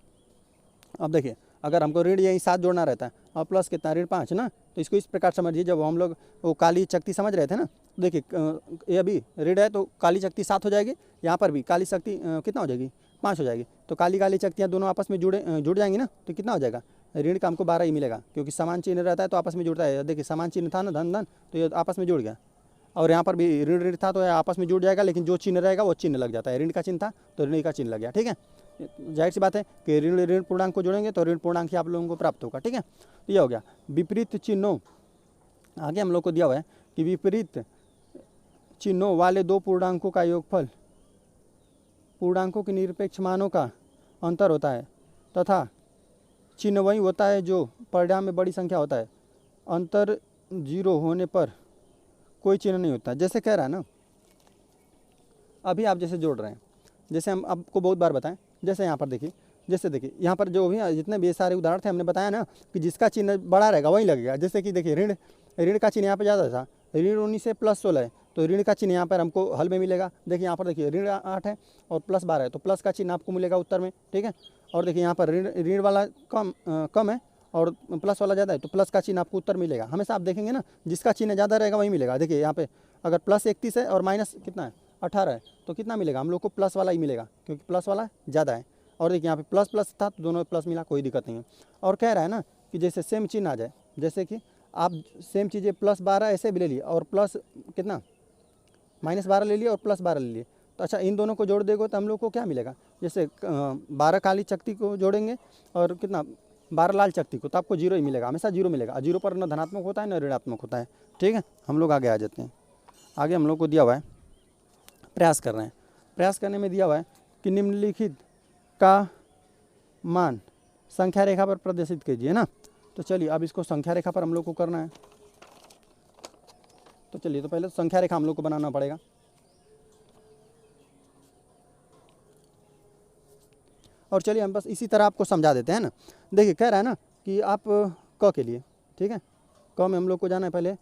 अब देखिए अगर हमको ऋण यही 7 जोड़ना रहता है और प्लस कितना ऋण 5 ना, तो इसको इस प्रकार समझिए, जब हम लोग वो काली चक्ति समझ रहे थे ना, देखिए ये अभी ऋण है तो काली चक्ति 7 हो जाएगी, यहाँ पर भी काली शक्ति कितना हो जाएगी, 5 हो जाएगी, तो काली चक्तियाँ दोनों आपस में जुड़ जाएंगी ना, तो कितना हो जाएगा, ऋण का हमको 12 ही मिलेगा, क्योंकि समान चिन्ह रहता है तो आपस में जुड़ता है। देखिए समान चिन्ह था ना धन तो ये आपस में जुड़ गया, और यहाँ पर भी ऋण था तो आपस में जुड़ जाएगा, लेकिन जो चिन्ह रहेगा वो चिन्ह लग जाता है, ऋण का चिन्ह था तो ऋण का चिन्ह लग गया, ठीक है। जाहिर सी बात है कि ऋण पूर्णांक को जोड़ेंगे तो ऋण पूर्णांक ही आप लोगों को प्राप्त होगा, ठीक है। तो ये हो गया विपरीत चिन्हों। आगे हम लोग को दिया हुआ है कि विपरीत चिन्हों वाले दो पूर्णांकों का योगफल पूर्णांकों के निरपेक्ष मानों का अंतर होता है तथा चिन्ह वही होता है जो परिणाम में बड़ी संख्या होता है। अंतर 0 होने पर कोई चिन्ह नहीं होता। जैसे कह रहा है ना, अभी आप जैसे जोड़ रहे हैं, जैसे हम आपको बहुत बार बताएं, जैसे यहाँ पर देखिए, जैसे देखिए यहाँ पर जो भी जितने भी सारे उदाहरण थे हमने बताया ना कि जिसका चिन्ह बड़ा रहेगा वही लगेगा। जैसे कि देखिए ऋण का चिन्ह यहाँ पर ज़्यादा था, ऋण 19 से +16 है, तो ऋण का चिन्ह यहाँ पर हमको हल में मिलेगा। देखिए यहाँ पर देखिए ऋण 8 है और +12 है, तो प्लस का चिन्ह आपको मिलेगा उत्तर में, ठीक है। और देखिए यहाँ पर ऋण वाला कम है और प्लस वाला ज़्यादा है, तो प्लस का चिन्ह आपको उत्तर मिलेगा। हमेशा आप देखेंगे ना जिसका चिन्ह ज़्यादा रहेगा वही मिलेगा। देखिए यहाँ पे अगर +31 है और माइनस कितना है 18 है, तो कितना मिलेगा हम लोग को? प्लस वाला ही मिलेगा, क्योंकि प्लस वाला ज़्यादा है। और देखिए यहाँ पे प्लस प्लस था तो दोनों में प्लस मिला, कोई दिक्कत नहीं है। और कह रहा है ना कि जैसे सेम चिन्ह आ जाए, जैसे कि आप सेम चीज़ें +12 ऐसे भी ले लिए और प्लस कितना -12 ले लिए और +12 ले लिए, तो अच्छा इन दोनों को जोड़ देगा तो हम लोग को क्या मिलेगा? जैसे 12 काली चक्ती को जोड़ेंगे और कितना 12 लाल चक्ती को, तो आपको 0 ही मिलेगा, हमेशा 0 मिलेगा। 0 पर न धनात्मक होता है न ऋणात्मक होता है, ठीक है। हम लोग आगे आ जाते हैं। आगे हम लोग को दिया हुआ है, प्रयास कर रहे हैं। प्रयास करने में दिया हुआ है कि निम्नलिखित का मान संख्या रेखा पर प्रदर्शित कीजिए ना। तो चलिए अब इसको संख्या रेखा पर हम लोग को करना है। तो चलिए तो पहले संख्या रेखा हम लोग को बनाना पड़ेगा। और चलिए हम बस इसी तरह आपको समझा देते हैं ना। देखिए कह रहा है ना कि आप क के लिए, ठीक है, क में हम लोग को जाना है पहले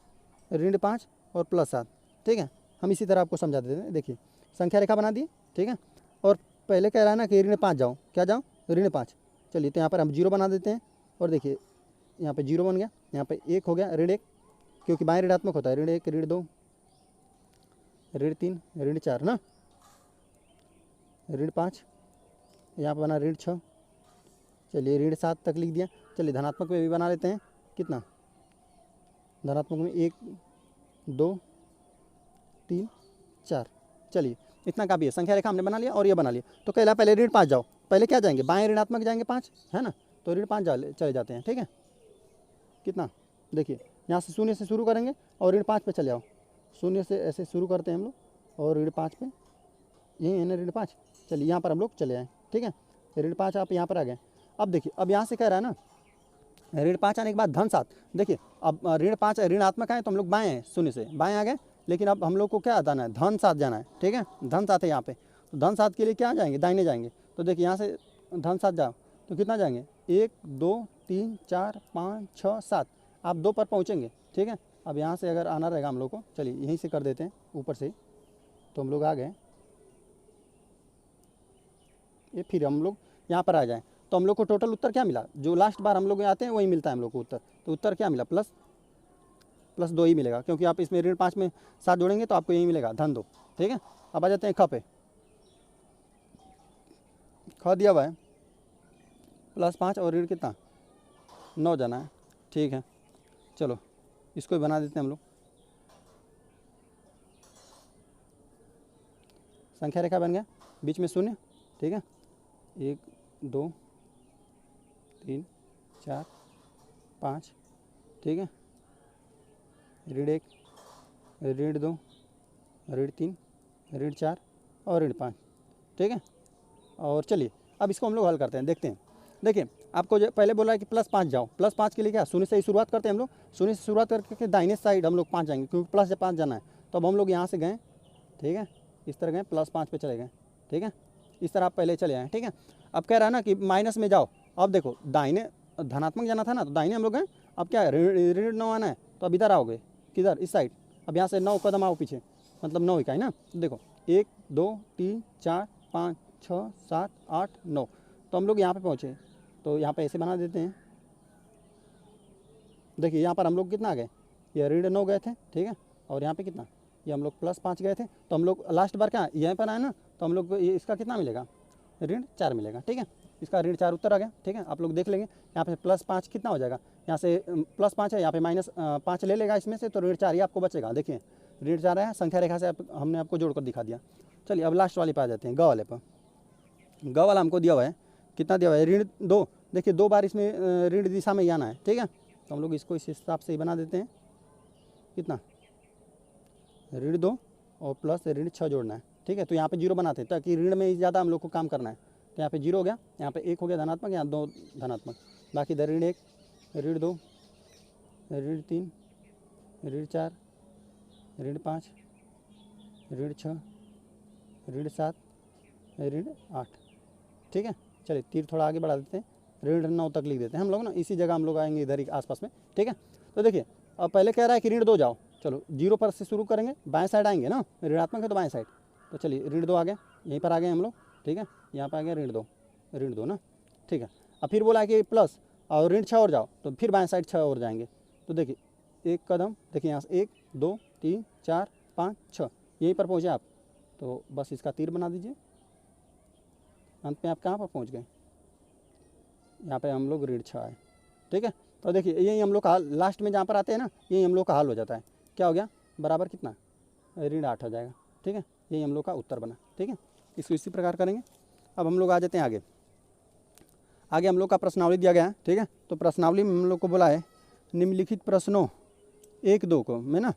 ऋण 5 और +7, ठीक है। हम इसी तरह आपको समझा देते हैं। देखिए संख्या रेखा बना दी, ठीक है। और पहले कह रहा है ना कि ऋण 5 जाओ, क्या जाओ? ऋण 5। चलिए तो यहाँ पर हम 0 बना देते हैं और देखिए यहाँ पे 0 बन गया, यहाँ पे 1 हो गया, ऋण 1, क्योंकि बाएं ऋणात्मक होता है। ऋण 1, ऋण 2, ऋण 3, ऋण 4 ना, ऋण 5, यहाँ पर बना ऋण 6। चलिए ऋण 7 तक लिख दिया। चलिए धनात्मक में भी बना लेते हैं। कितना धनात्मक में? 1 2 3 4। चलिए इतना काफ़ी है। संख्या रेखा हमने बना लिया और ये बना लिया। तो कहला पहले ऋण 5 जाओ, पहले क्या जाएंगे? बाएं ऋणात्मक जाएंगे 5, है ना, तो ऋण 5 चले जाते हैं, ठीक है। कितना देखिए यहाँ से 0 से शुरू करेंगे और ऋण 5 पे चले आओ। 0 से ऐसे शुरू करते हैं हम लोग और ऋण 5 पे, यही है ना ऋण 5। चलिए यहाँ पर हम लोग चले आए, ठीक है। ऋण 5 आप यहाँ पर आ गए। अब देखिए अब यहाँ से कह रहा है ना ऋण 5 आने के बाद धन 7। देखिए अब ऋण 5 ऋणात्मक आए तो हम लोग बाएँ हैं, 0 से बाएँ आ गए, लेकिन अब हम लोग को क्या जाना है? धन 7 जाना है, ठीक है। धन 7 है यहाँ पे, तो धन 7 के लिए क्या जाएंगे? दाहिने जाएंगे। तो देखिए यहाँ से धन 7 जाओ तो कितना जाएंगे? 1 2 3 4 5 6 7, आप 2 पर पहुँचेंगे, ठीक है। अब यहाँ से अगर आना रहेगा हम लोग को, चलिए यहीं से कर देते हैं ऊपर से, तो हम लोग आ गए। ये फिर हम लोग यहाँ पर आ जाएं तो हम लोग को टोटल उत्तर क्या मिला? जो लास्ट बार हम लोग आते हैं वही मिलता है हम लोग को उत्तर। तो उत्तर क्या मिला? प्लस 2 ही मिलेगा, क्योंकि आप इसमें ऋण 5 में 7 जोड़ेंगे तो आपको यही मिलेगा, धन 2, ठीक है। अब आ जाते हैं ख पे। ख दिया हुआ है +5 और ऋण कितना? 9 जाना है, ठीक है। चलो इसको भी बना देते हैं हम लोग। संख्या रेखा बन गया, बीच में 0, ठीक है। 1 2 3 4 5, ठीक है। ऋण 1, ऋण 2, ऋण 3, ऋण 4 और ऋण 5, ठीक है। और चलिए अब इसको हम लोग हल करते हैं, देखते हैं। देखिए आपको जो पहले बोला है कि +5 जाओ, +5 के लिए क्या 0 से ही शुरुआत करते हैं हम लोग। 0 से शुरुआत करके दाहिने साइड हम लोग 5 जाएंगे, क्योंकि +5 जाना है। तो अब हम लोग यहाँ से गए, ठीक है, इस तरह गए +5 पे चले गए, ठीक है। इस तरह आप पहले चले आए, ठीक है। अब कह रहा है ना कि माइनस में जाओ। अब देखो दाहिने धनात्मक जाना था ना, तो दाहिने हम लोग गए। अब क्या है? ऋण 9 आना है, तो अब इधर आओगे, किधर? इस साइड। अब यहाँ से 9 कदम आओ पीछे, मतलब 9 इकाई ना। तो देखो 1 2 3 4 5 6 7 8 9, तो हम लोग यहाँ पे पहुँचे। तो यहाँ पे ऐसे बना देते हैं। देखिए यहाँ पर हम लोग कितना आ गए? ये ऋण 9 गए थे, ठीक है। और यहाँ पे कितना? ये हम लोग +5 गए थे। तो हम लोग लास्ट बार क्या यहीं पर आए ना, तो हम लोग को ये इसका कितना मिलेगा? ऋण 4 मिलेगा, ठीक है। इसका ऋण 4 उत्तर आ गया, ठीक है। आप लोग देख लेंगे यहाँ पे +5 कितना हो जाएगा? यहाँ से +5 है, यहाँ पे -5 ले लेगा इसमें से, तो ऋण 4 ही आपको बचेगा। देखिए ऋण 4 है, संख्या रेखा से हमने आपको जोड़कर दिखा दिया। चलिए अब लास्ट वाले पे आ जाते हैं, ग वाले पर। ग वाला हमको दिया हुआ है, कितना दिया हुआ है? ऋण 2। देखिए 2 बार इसमें ऋण दिशा में ही आना है, ठीक है। तो हम लोग इसको इस हिसाब से ही बना देते हैं। कितना? ऋण 2 और प्लस ऋण 6 जोड़ना है, ठीक है। तो यहाँ पे 0 बनाते हैं ताकि ऋण में ही ज़्यादा हम लोग को काम करना है। तो यहाँ पे 0 हो गया, यहाँ पे 1 हो गया धनात्मक, यहाँ 2 धनात्मक, बाकी इधर ऋण 1, ऋण 2, ऋण 3, ऋण 4, ऋण 5, ऋण 6, ऋण 7, ऋण 8, ठीक है। चलिए तीर थोड़ा आगे बढ़ा देते हैं, ऋण 9 तक लिख देते हैं हम लोग ना, इसी जगह हम लोग आएंगे इधर ही आसपास में, ठीक है। तो देखिए अब पहले कह रहा है कि ऋण 2 जाओ, चलो 0 पर से शुरू करेंगे, बाएं साइड आएंगे ना, ऋणात्मक है तो बाएं साइड। तो चलिए ऋण 2 आ गया, यहीं पर आ गए हम लोग, ठीक है। यहाँ पर आ गया ऋण 2 ना, ठीक है। अब फिर बोला कि प्लस और ऋण 6 और जाओ, तो फिर बाएं साइड 6 और जाएंगे। तो देखिए एक कदम, देखिए यहाँ से 1 2 3 4 5 6, यहीं पर पहुँचे आप, तो बस इसका तीर बना दीजिए। अंत में आप कहाँ पर पहुँच गए, यहाँ पे हम लोग ऋण 6 आए, ठीक है। तो देखिए यही हम लोग का हाल लास्ट में जहाँ पर आते हैं ना, यही हम लोग का हाल हो जाता है। क्या हो गया, बराबर कितना, ऋण 8 हो जाएगा, ठीक है। यही हम लोग का उत्तर बना, ठीक है। इसको इसी प्रकार करेंगे। अब हम लोग आ जाते हैं आगे। आगे हम लोग का प्रश्नावली दिया गया है, ठीक है। तो प्रश्नावली में हम लोग को बोला है निम्नलिखित प्रश्नों 1-2 को में ना,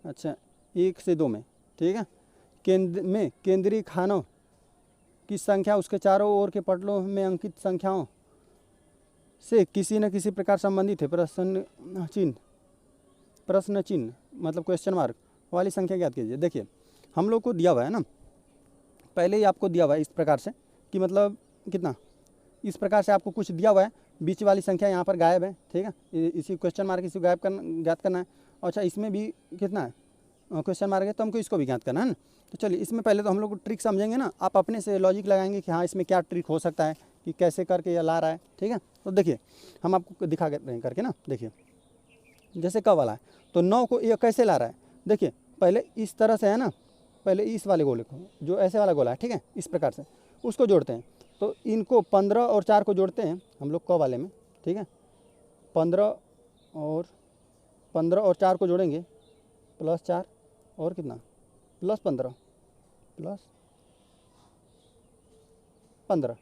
अच्छा 1 से 2 में, ठीक है, केंद्रीय खानों की संख्या उसके चारों ओर के पटलों में अंकित संख्याओं से किसी न किसी प्रकार संबंधित है। प्रश्न चिन्ह मतलब क्वेश्चन मार्क वाली संख्या ज्ञात कीजिए। देखिए हम लोग को दिया हुआ है ना, पहले ही आपको दिया हुआ है इस प्रकार से कि मतलब कितना, इस प्रकार से आपको कुछ दिया हुआ है, बीच वाली संख्या यहाँ पर गायब है, ठीक है। इसी क्वेश्चन मार्क इसी गायब करना, ज्ञात करना है। अच्छा इसमें भी कितना है, क्वेश्चन मार्क है, तो हमको इसको भी ज्ञात करना है ना। तो चलिए इसमें पहले तो हम लोग ट्रिक समझेंगे ना, आप अपने से लॉजिक लगाएंगे कि हाँ इसमें क्या ट्रिक हो सकता है कि कैसे करके ये ला रहा है, ठीक है। तो देखिए हम आपको दिखा करके ना, देखिए जैसे क वाला है तो 9 को ये कैसे ला रहा है, देखिए पहले इस तरह से है ना, पहले इस वाले गोले को जो ऐसे वाला गोला है, ठीक है, इस प्रकार से उसको जोड़ते हैं। तो इनको 15 और 4 को जोड़ते हैं हम लोग क वाले में, ठीक है। 15 और 4 को जोड़ेंगे, प्लस 4 और कितना, प्लस 15 प्लस 15,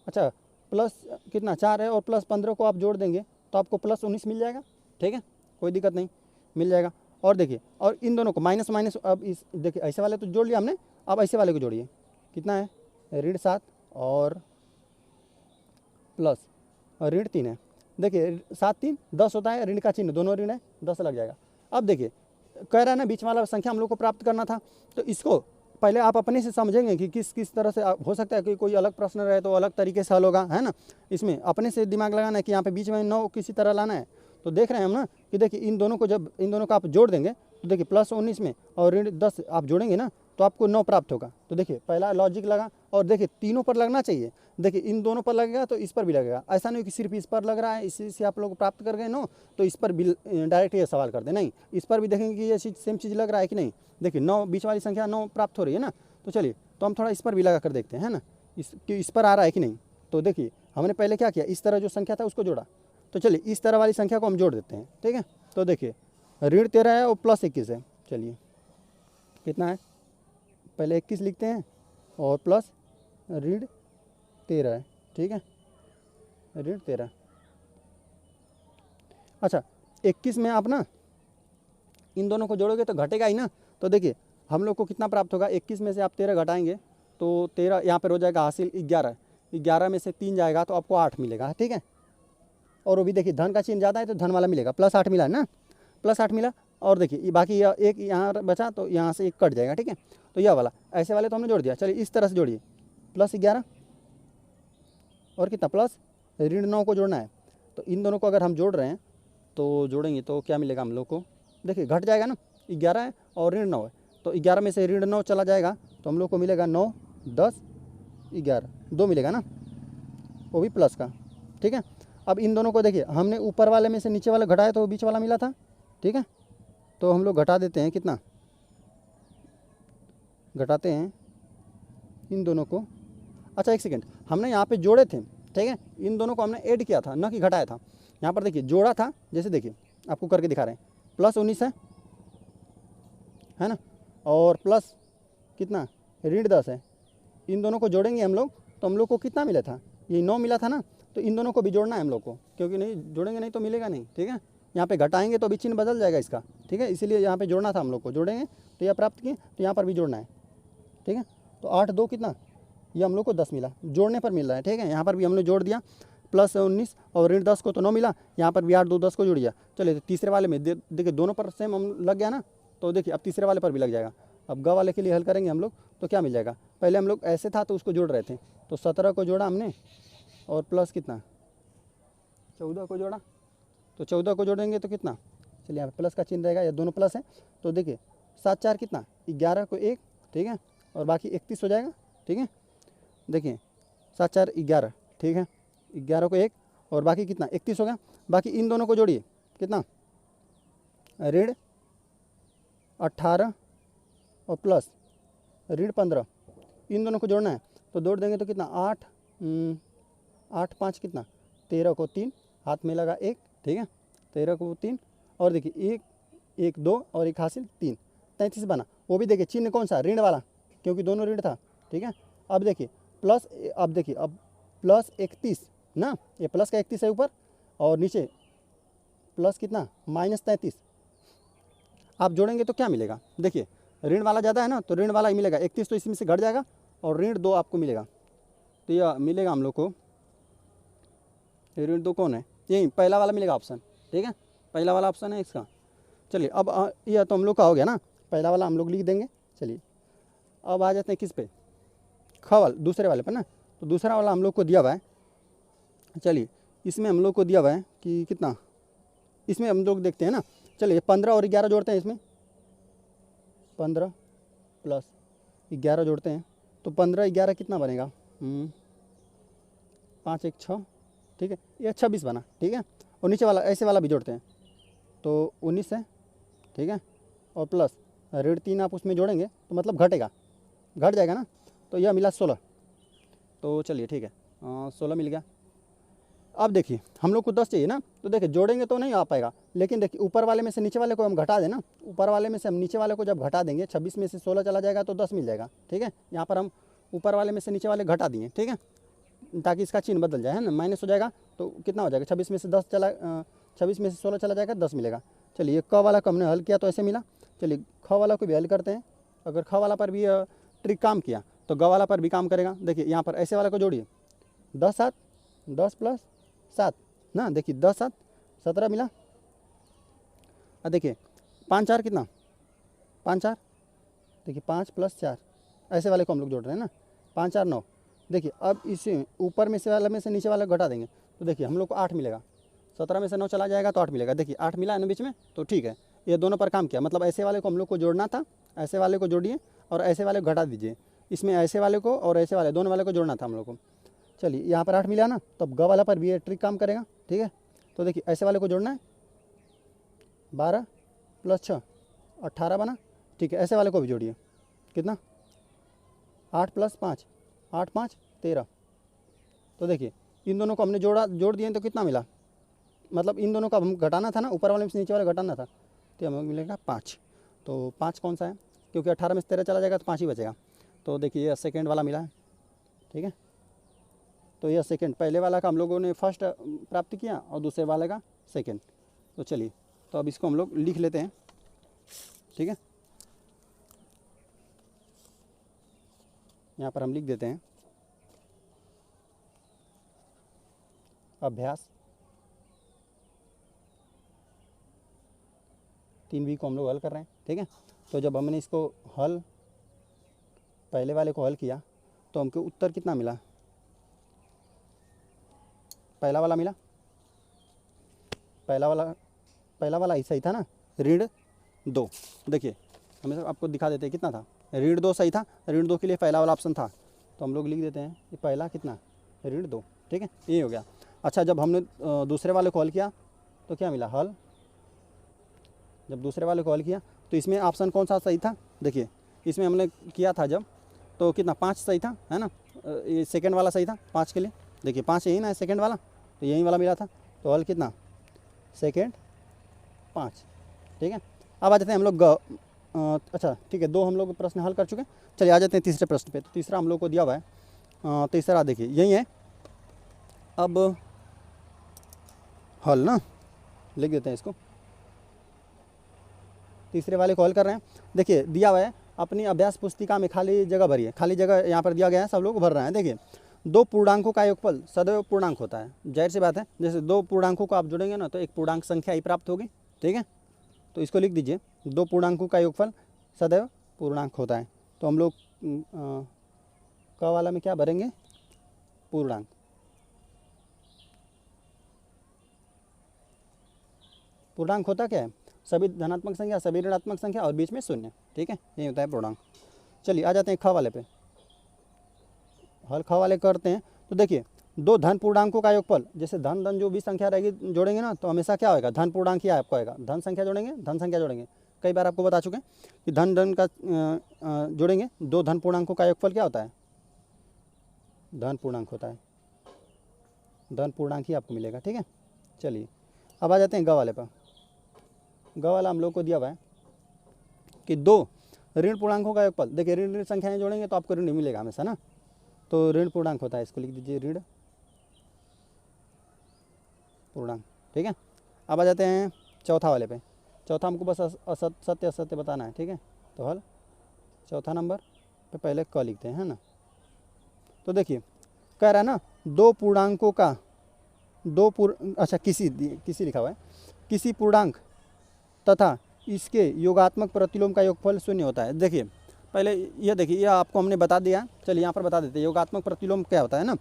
अच्छा प्लस कितना 4 है और प्लस 15 को आप जोड़ देंगे तो आपको प्लस 19 मिल जाएगा, ठीक है, कोई दिक्कत नहीं, मिल जाएगा। और देखिए और इन दोनों को माइनस माइनस, अब इस देखिए ऐसे वाले तो जोड़ लिया हमने, अब ऐसे वाले को जोड़िए, कितना है, ऋण 7 और प्लस और ऋण 3 है। देखिए 7 3 10 होता है, ऋण का चिन्ह दोनों ऋण है, 10 लग जाएगा। अब देखिए कह रहा है ना बीच वाला संख्या हम लोग को प्राप्त करना था, तो इसको पहले आप अपने से समझेंगे कि किस तरह से हो सकता है कि कोई अलग प्रश्न रहे तो अलग तरीके से हल होगा, है ना। इसमें अपने से दिमाग लगाना है कि यहाँ पे बीच में 9 किसी तरह लाना है। तो देख रहे हैं हम ना कि देखिए इन दोनों को जब इन दोनों को आप जोड़ देंगे तो देखिए प्लस 19 में और ऋण 10 आप जोड़ेंगे ना तो आपको 9 प्राप्त होगा। तो देखिए पहला लॉजिक लगा और देखिए तीनों पर लगना चाहिए, देखिए इन दोनों पर लगेगा तो इस पर भी लगेगा, ऐसा नहीं कि सिर्फ इस पर लग रहा है इसी से आप लोग प्राप्त कर गए 9 तो इस पर भी डायरेक्ट ये सवाल कर दे, नहीं इस पर भी देखेंगे कि ये सेम चीज़ लग रहा है कि नहीं। देखिए 9 बीच वाली संख्या 9 प्राप्त हो रही है ना, तो चलिए तो हम थोड़ा इस पर भी लगा कर देखते हैं, है ना, इस पर आ रहा है कि नहीं। तो देखिए हमने पहले क्या किया, इस तरह जो संख्या था उसको जोड़ा, तो चलिए इस तरह वाली संख्या को हम जोड़ देते हैं, ठीक है। तो देखिए ऋण 13 है और प्लस 21 है, चलिए कितना है, पहले 21 लिखते हैं और प्लस ऋण 13 है, ठीक है, ऋण 13। अच्छा 21 में आप ना इन दोनों को जोड़ोगे तो घटेगा ही ना, तो देखिए हम लोग को कितना प्राप्त होगा, 21 में से आप 13 घटाएंगे तो 13 यहाँ पर हो जाएगा हासिल 11, 11 में से 3 जाएगा तो आपको 8 मिलेगा, ठीक है। और वो भी देखिए धन का चिन्ह ज़्यादा है तो धन वाला मिलेगा, प्लस 8 मिला है ना, प्लस 8 मिला। और देखिए बाकी एक यहाँ बचा तो यहाँ से 1 कट जाएगा, ठीक है। तो यह वाला ऐसे वाले तो हमने जोड़ दिया, चलिए इस तरह से जोड़िए, प्लस 11 और कितना प्लस ऋण 9 को जोड़ना है। तो इन दोनों को अगर हम जोड़ रहे हैं तो जोड़ेंगे तो क्या मिलेगा हम लोग को, देखिए घट जाएगा ना, 11 है और ऋण 9 है तो 11 में से ऋण 9 चला जाएगा तो हम लोग को मिलेगा 9 10 11 2 मिलेगा ना, वो भी प्लस का, ठीक है। अब इन दोनों को देखिए हमने ऊपर वाले में से नीचे वाला घटाया तो बीच वाला मिला था, ठीक है। तो हम लोग घटा देते हैं, कितना घटाते हैं इन दोनों को, अच्छा एक सेकेंड, हमने यहाँ पे जोड़े थे, ठीक है, इन दोनों को हमने ऐड किया था ना कि घटाया था। यहाँ पर देखिए जोड़ा था, जैसे देखिए आपको करके दिखा रहे हैं, प्लस 19 है ना, और प्लस कितना ऋण 10 है। इन दोनों को जोड़ेंगे हम लोग तो हम लोग को कितना मिला था, ये 9 मिला था ना, तो इन दोनों को भी जोड़ना है हम लोग को, क्योंकि नहीं जोड़ेंगे नहीं तो मिलेगा नहीं, ठीक है। यहाँ पे घटाएंगे तो अभी चिन्ह बदल जाएगा इसका, ठीक है, इसीलिए यहाँ पे जोड़ना था हम लोग को, जोड़ेंगे तो यह प्राप्त किए, तो यहाँ पर भी जोड़ना है, ठीक है। तो 8 2 कितना, ये हम लोग को 10 मिला, जोड़ने पर मिल रहा है, ठीक है। यहाँ पर भी हमने जोड़ दिया, प्लस 19 और ऋण 10 को तो 9 मिला, यहाँ पर भी 8 2 10 को जोड़ दिया। चलिए तो तीसरे वाले में देखिए दोनों पर सेम हम लग गया ना, तो देखिए अब तीसरे वाले पर भी लग जाएगा। अब ग वाले के लिए हल करेंगे हम लोग, तो क्या मिल जाएगा, पहले हम लोग ऐसे था तो उसको जोड़ रहे थे, तो 17 को जोड़ा हमने और प्लस कितना 14 को जोड़ा, तो 14 को जोड़ेंगे तो कितना, चलिए यहाँ पे प्लस का चिन्ह रहेगा, ये दोनों प्लस है, तो देखिए 7 4 कितना 11 को 1, ठीक है, और बाकी 31 हो जाएगा, ठीक है। देखिए 7 4 11, ठीक है, 11 को 1 और बाकी कितना 31 हो गया। बाकी इन दोनों को जोड़िए, कितना ऋण 18 और प्लस ऋण 15, इन दोनों को जोड़ना है, तो जोड़ देंगे तो कितना 8 8 5 कितना 13 को 3, हाथ में लगा 1, ठीक है, 13 को 3 और देखिए 1 1 2 और 1 हासिल 3, 33 बना। वो भी देखिए चिन्ह कौन सा, ऋण वाला, क्योंकि दोनों ऋण था, ठीक है। अब देखिए प्लस, अब देखिए अब प्लस 31 ना, ये प्लस का 31 है ऊपर और नीचे प्लस कितना माइनस 33, आप जोड़ेंगे तो क्या मिलेगा, देखिए ऋण वाला ज़्यादा है ना, तो ऋण वाला ही मिलेगा, 31 तो इसमें से घट जाएगा और ऋण 2 आपको मिलेगा, तो यह मिलेगा हम लोग को, ऋण 2 कौन है, यही पहला वाला मिलेगा ऑप्शन, ठीक है, पहला वाला ऑप्शन है इसका। चलिए अब यह तो हम लोग का हो गया ना, पहला वाला हम लोग लिख देंगे। चलिए अब आ जाते हैं किस पे, ख वाला, दूसरे वाले पर ना, तो दूसरा वाला हम लोग को दिया हुआ है। चलिए इसमें हम लोग को दिया हुआ है कि कितना, इसमें हम लोग देखते हैं ना, चलिए 15 और 11 जोड़ते हैं, इसमें 15 प्लस 11 जोड़ते हैं, तो 15 11 कितना बनेगा 5 1 6, ठीक है, ये 26 बना, ठीक है। और नीचे वाला ऐसे वाला भी जोड़ते हैं, तो 19 है, ठीक है, और प्लस ऋण 3 आप उसमें जोड़ेंगे तो मतलब घटेगा, घट जाएगा ना, तो यह मिला 16, तो चलिए ठीक है 16 मिल गया। अब देखिए हम लोग को 10 चाहिए ना, तो देखिए जोड़ेंगे तो नहीं आ पाएगा, लेकिन देखिए ऊपर वाले में से नीचे वाले को हम घटा दें ना, ऊपर वाले में से हम नीचे वाले को जब घटा देंगे, 26 में से 16 चला जाएगा तो 10 मिल जाएगा, ठीक है। यहाँ पर हम ऊपर वाले में से नीचे वाले घटा दिए, ठीक है, ताकि इसका चिन्ह बदल जाए, है ना, माइनस हो जाएगा तो कितना हो जाएगा, 26 में से 10 चला 26 में से 16 चला जाएगा, 10 मिलेगा। चलिए क वाला को हमने हल किया तो ऐसे मिला। चलिए ख वाला को भी हल करते हैं, अगर ख वाला पर भी ट्रिक काम किया तो ग वाला पर भी काम करेगा। देखिए यहाँ पर ऐसे वाला को जोड़िए, 10 7 10 प्लस 7 ना, देखिए 10 7 17 मिला। अब देखिए 5 4 कितना 5 4, देखिए 5 प्लस 4, ऐसे वाले को हम लोग जोड़ रहे हैं ना, 5 4 9। देखिए अब इसे ऊपर में से वाला में से नीचे वाला घटा देंगे तो देखिए हम लोग को 8 मिलेगा, 17 में से 9 चला जाएगा तो 8 मिलेगा। देखिए 8 मिला है ना बीच में, तो ठीक है, ये दोनों पर काम किया, मतलब ऐसे वाले को हम लोग को जोड़ना था, ऐसे वाले को जोड़िए और ऐसे वाले को घटा दीजिए, इसमें ऐसे वाले को और ऐसे वाले दोनों वाले को जोड़ना था हम लोग को। चलिए यहाँ पर 8 मिला ना, तो अब ग वाला पर भी ये ट्रिक काम करेगा, ठीक है। तो देखिए ऐसे वाले को जोड़ना है, 12 प्लस 6 18 बना, ठीक है। ऐसे वाले को भी जोड़िए, कितना 8 प्लस 5 8 5 13। तो देखिए इन दोनों को हमने जोड़ दिए तो कितना मिला, मतलब इन दोनों का हम घटाना था ना, ऊपर वाले में से नीचे वाले घटाना था, तो हमें मिलेगा 5। तो 5 कौन सा है, क्योंकि 18 में से 13 चला जाएगा तो 5 ही बचेगा। तो देखिए ये सेकेंड वाला मिला है, ठीक है। तो यह सेकेंड, पहले वाला का हम लोगों ने फर्स्ट प्राप्त किया और दूसरे वाले का सेकेंड। तो चलिए तो अब इसको हम लोग लिख लेते हैं, ठीक है। यहाँ पर हम लिख देते हैं अभ्यास 3B को हम लोग हल कर रहे हैं, ठीक है। तो जब हमने इसको हल, पहले वाले को हल किया तो हमको उत्तर कितना मिला, पहला वाला मिला, पहला वाला ही सही था ना, ऋण 2। देखिए हमें आपको दिखा देते हैं कितना था, ऋण 2 सही था, ऋण 2 के लिए पहला वाला ऑप्शन था, तो हम लोग लिख देते हैं कि पहला कितना ऋण 2, ठीक है, ये हो गया। अच्छा जब हमने दूसरे वाले को हल किया तो क्या मिला, हल, जब दूसरे वाले को हल किया तो इसमें ऑप्शन कौन सा सही था, देखिए इसमें हमने किया था जब, तो कितना 5 सही था, है ना, ये सेकंड वाला सही था 5 के लिए, देखिए 5 यही ना सेकंड वाला, तो यही वाला मिला था, तो हल कितना सेकंड 5, ठीक है। अब आ जाते हैं हम लोग अच्छा ठीक है, 2 हम लोग प्रश्न हल कर चुके हैं। चलिए आ जाते हैं तीसरे प्रश्न पे। तो तीसरा हम लोग को दिया हुआ है, तीसरा देखिए यही है, अब हल ना, लिख देते हैं इसको। तीसरे वाले को हल कर रहे हैं। देखिए दिया हुआ है अपनी अभ्यास पुस्तिका में खाली जगह भरिए, खाली जगह यहाँ पर दिया गया है, सब लोग भर रहे हैं। देखिए दो पूर्णांकों का योगफल सदैव पूर्णांक होता है, जाहिर सी बात है, जैसे दो पूर्णांकों को आप जोड़ेंगे ना तो एक पूर्णांक संख्या ही प्राप्त होगी, ठीक है। तो इसको लिख दीजिए, दो पूर्णांकों का योगफल सदैव पूर्णांक होता है। तो हम लोग क वाला में क्या भरेंगे, पूर्णांक। पूर्णांक होता क्या है, सभी धनात्मक संख्या, सभी ऋणात्मक संख्या और बीच में शून्य, ठीक है, यही होता है पूर्णांक। चलिए आ जाते हैं ख वाले पे, हल ख वाले करते हैं। तो देखिए दो धन पूर्णांकों का योगफल, जैसे धन धन जो भी संख्या रहेगी जोड़ेंगे ना तो हमेशा क्या होगा, धन पूर्णांक ही आपको आएगा। धन संख्या जोड़ेंगे, धन संख्या जोड़ेंगे, कई बार आपको बता चुके हैं कि धन धन का जोड़ेंगे, दो धन पूर्णांकों का योगफल क्या होता है, धन पूर्णांक होता है, धन पूर्णांक ही आपको मिलेगा, ठीक है। चलिए अब आ जाते हैं ग वाले पर। ग वाला हम लोग को दिया हुआ है कि दो ऋण पूर्णांकों का योगफल। देखिए ऋण ऋण संख्याएं जोड़ेंगे तो आपको ऋण ही मिलेगा हमेशा ना, तो ऋण पूर्णांक होता है, इसको लिख दीजिए ऋण पूर्णांक, ठीक है। अब आ जाते हैं चौथा वाले पे। चौथा हमको बस सत्य असत्य बताना है, ठीक है। तो हल चौथा नंबर पे पहले क लिखते हैं, है ना। तो देखिए कह रहा है ना दो पूर्णांकों का किसी लिखा हुआ है, किसी पूर्णांक तथा इसके योगात्मक प्रतिलोम का योगफल शून्य होता है। देखिए पहले यह देखिए, यह आपको हमने बता दिया, चलिए यहाँ पर बता देते हैं योगात्मक प्रतिलोम क्या होता है ना,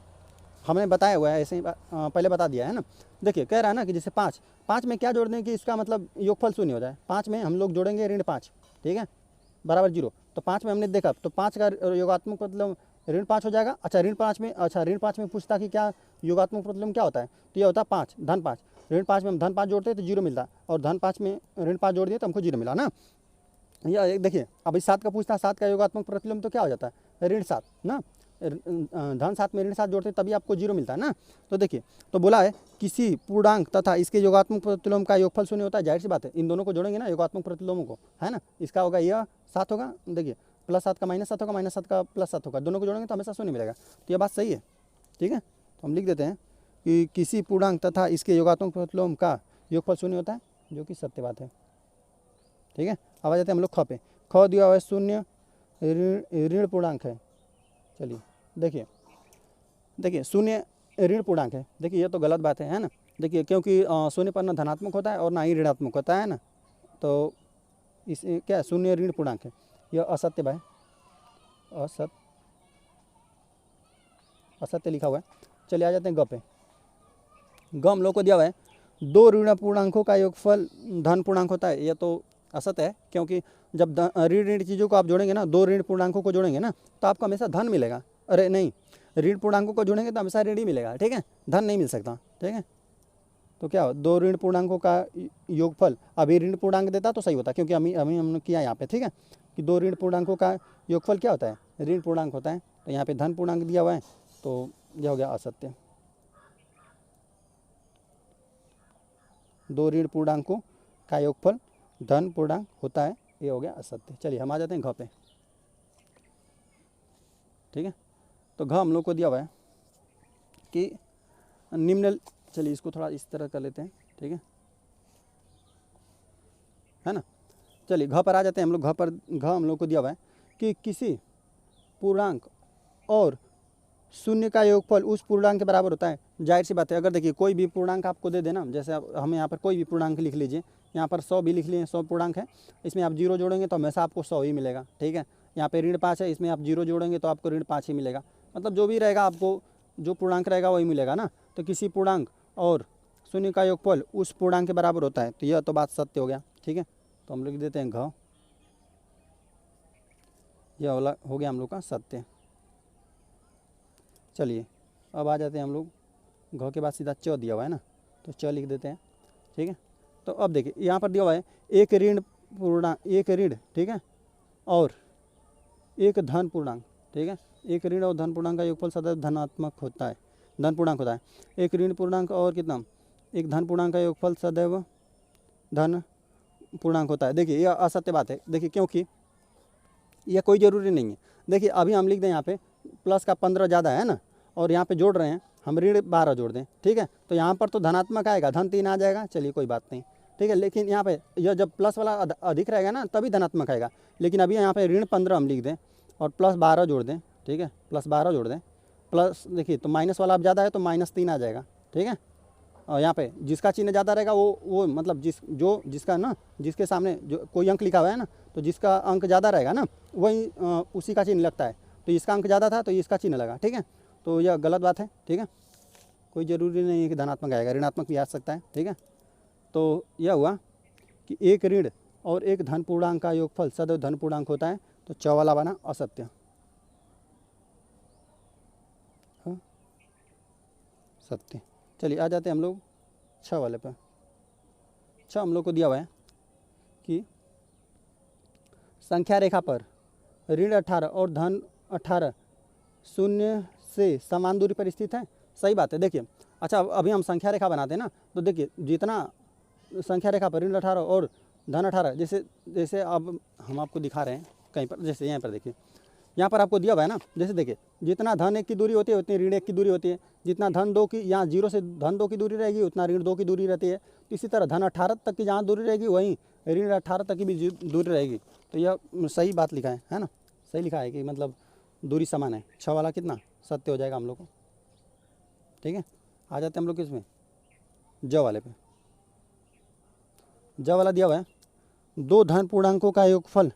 हमने बताया हुआ है, ऐसे ही पहले बता दिया है ना। देखिए कह रहा है ना कि जैसे पाँच में क्या जोड़ दें कि इसका मतलब योगफल शून्य हो जाए। 5 में हम लोग जोड़ेंगे ऋण 5, ठीक है, बराबर 0। तो 5 में हमने देखा तो 5 का योगात्मक प्रतिलोम ऋण 5 हो जाएगा। अच्छा ऋण 5 में पूछता कि क्या योगात्मक प्रतिलोम क्या होता है, तो यह होता है 5 धन 5। ऋण 5 में हम धन 5 जोड़ते हैं तो 0 मिलता, और धन 5 में ऋण 5 जोड़ दिए तो हमको 0 मिला ना। यह देखिए अब इस 7 का पूछता है, 7 का योगात्मक प्रतिलोम तो क्या हो जाता है, ऋण 7 ना। धन 7 में ऋण 7 जोड़ते तभी आपको 0 मिलता है ना। तो देखिए तो बोला है किसी पूर्णांक तथा इसके योगात्मक प्रतिलोम का योगफल शून्य होता है, जाहिर सी बात है, इन दोनों को जोड़ेंगे ना योगात्मक प्रतिलोमों को, है ना। इसका होगा यह 7 होगा, देखिए +7 का -7 होगा, -7 का +7 होगा, दोनों को जोड़ेंगे तो हमेशा शून्य मिलेगा। तो यह बात सही है, ठीक है। तो हम लिख देते हैं कि किसी पूर्णांक तथा इसके योगात्मक प्रतिलोम का योगफल शून्य होता है, जो कि सत्य बात है, ठीक है। अब आ जाते हैं हम लोग ख पे। ख दिया हुआ है शून्य ऋण पूर्णांक है। चलिए देखिए शून्य ऋण पूर्णांक है, देखिए ये तो गलत बात है ना। देखिए क्योंकि शून्य पर ना धनात्मक होता है और ना ही ऋणात्मक होता है ना, तो इस क्या शून्य ऋण पूर्णांक है, यह असत्य भाई, असत्य लिखा हुआ है। चलिए आ जाते हैं ग पे। ग हम लोग को दिया हुआ है दो ऋण पूर्णांकों का योगफल धन पूर्णांक होता है, यह तो असत्य है, क्योंकि जब ऋण चीज़ों को आप जोड़ेंगे ना, दो ऋण पूर्णांकों को जोड़ेंगे ना तो आपको हमेशा धन मिलेगा। अरे नहीं, ऋण पूर्णांकों को जोड़ेंगे तो हमेशा ऋण ही मिलेगा, ठीक है, धन नहीं मिल सकता, ठीक है। तो क्या हो, दो ऋण पूर्णांकों का योगफल, अभी ऋण पूर्णांक देता तो सही होता, क्योंकि हमने किया यहाँ पे, ठीक है, कि दो ऋण पूर्णांकों का योगफल क्या होता है, ऋण पूर्णांक होता है। तो यहाँ पे धन पूर्णांक दिया हुआ है तो यह हो गया असत्य। दो ऋण पूर्णांकों का योगफल धन पूर्णांक होता है, ये हो गया असत्य। चलिए हम आ जाते हैं घ पे, ठीक है। तो घ हम लोग को दिया हुआ है कि निम्न, चलिए इसको थोड़ा इस तरह कर लेते हैं, ठीक है ना। चलिए घ पर आ जाते हैं हम लोग। घ हम लोग को दिया हुआ है कि किसी पूर्णांक और शून्य का योगफल उस पूर्णांक के बराबर होता है। जाहिर सी बात है, अगर देखिए कोई भी पूर्णांक आपको दे देना, जैसे हम यहाँ पर कोई भी पूर्णांक लिख लीजिए, यहाँ पर 100 भी लिख लिए, 100 पूर्णांक है, इसमें आप 0 जोड़ेंगे तो हमेशा आपको 100 ही मिलेगा, ठीक है। यहाँ पे ऋण 5 है, इसमें आप 0 जोड़ेंगे तो आपको ऋण 5 ही मिलेगा, मतलब जो भी रहेगा आपको जो पूर्णांक रहेगा वही मिलेगा ना। तो किसी पूर्णांक और शून्य का योगफल उस पूर्णांक के बराबर होता है, तो यह तो बात सत्य हो गया, ठीक है। तो हम लोग देते हैं घ, यह वाला हो गया हम लोग का सत्य। चलिए अब आ जाते हैं हम लोग घ के बाद सीधा च दिया हुआ है ना, तो च लिख देते हैं, ठीक है। तो अब देखिए यहाँ पर दिया हुआ है एक ऋण पूर्णांक, एक ऋण, ठीक है, और एक धन पूर्णांक, ठीक है। एक ऋण और धन पूर्णांक का योगफल सदैव धनात्मक होता है, धन पूर्णांक होता है। एक ऋण पूर्णांक और कितना, एक धन पूर्णांक का योगफल सदैव धन पूर्णांक होता है। देखिए यह असत्य बात है, देखिए क्योंकि यह कोई ज़रूरी नहीं है। देखिए अभी हम लिख दें यहाँ पे प्लस का 15 ज़्यादा है ना, और यहाँ पे जोड़ रहे हैं हम ऋण 12 जोड़ दें, ठीक है, तो यहाँ पर तो धनात्मक आएगा, धन 3 आ जाएगा, चलिए कोई बात नहीं, ठीक है। लेकिन यहाँ पे यह जब प्लस वाला अधिक रहेगा ना तभी धनात्मक आएगा। लेकिन अभी यहाँ पे ऋण 15 हम लिख दें और प्लस 12 जोड़ दें, ठीक है, प्लस 12 जोड़ दें, प्लस देखिए तो माइनस वाला अब ज़्यादा है तो -3 आ जाएगा, ठीक है। और यहाँ पे जिसका चिन्ह ज़्यादा रहेगा वो मतलब जिसका ना जिसके सामने जो कोई अंक लिखा हुआ है ना, तो जिसका अंक ज़्यादा रहेगा ना वही उसी का चिन्ह लगता है। तो इसका अंक ज़्यादा था तो इसका चिन्ह लगा, ठीक है। तो यह गलत बात है, ठीक है, कोई ज़रूरी नहीं है कि धनात्मक आएगा, ऋणात्मक भी आ सकता है, ठीक है। तो यह हुआ कि एक ऋण और एक धन पूर्णांक का योगफल सदैव धन पूर्णांक होता है, तो च वाला बना असत्य। हाँ सत्य। चलिए आ जाते हैं हम लोग 6 वाले पे। 6 हम लोग को दिया हुआ है कि संख्या रेखा पर ऋण 18 और धन 18 शून्य से समान दूरी पर स्थित है। सही बात है। देखिए अच्छा अभी हम संख्या रेखा बनाते हैं ना, तो देखिए जितना संख्या रेखा पर ऋण 18 और धन 18 जैसे अब हम आपको दिखा रहे हैं कहीं पर, जैसे यहाँ पर देखिए, यहाँ पर आपको दिया हुआ है ना, जैसे देखिए जितना धन 1 की दूरी होती है उतनी ऋण 1 की दूरी होती है, जितना धन 2 की यहाँ 0 से धन 2 की दूरी रहेगी उतना ऋण 2 की दूरी रहती है। तो इसी तरह धन 18 तक की जहाँ दूरी रहेगी वहीं ऋण 18 तक की भी दूरी रहेगी। तो यह सही बात लिखा है ना, सही लिखा है कि मतलब दूरी समान है। 6 वाला कितना सत्य हो जाएगा हम लोग को, ठीक है। आ जाते हैं हम लोग किसमें, ज वाले पे। ज वाला दिया हुआ है 2 धन पूर्णांकों का योगफल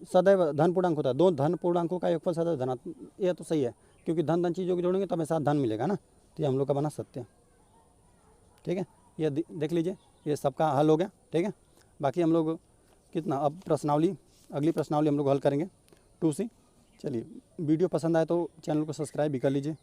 सदैव धन पूर्णांक होता है, 2 धन पूर्णांकों का योगफल सदैव धनात्मक। यह तो सही है क्योंकि धन धन चीज़ों को जोड़ेंगे तो हमें साथ धन मिलेगा ना, तो ये हम लोग का बना सत्य, ठीक है। ये देख लीजिए ये सबका हल हो गया, ठीक है। बाकी हम लोग कितना अब प्रश्नावली, अगली प्रश्नावली हम लोग हल करेंगे 2C। चलिए वीडियो पसंद आए तो चैनल को सब्सक्राइब भी कर लीजिए।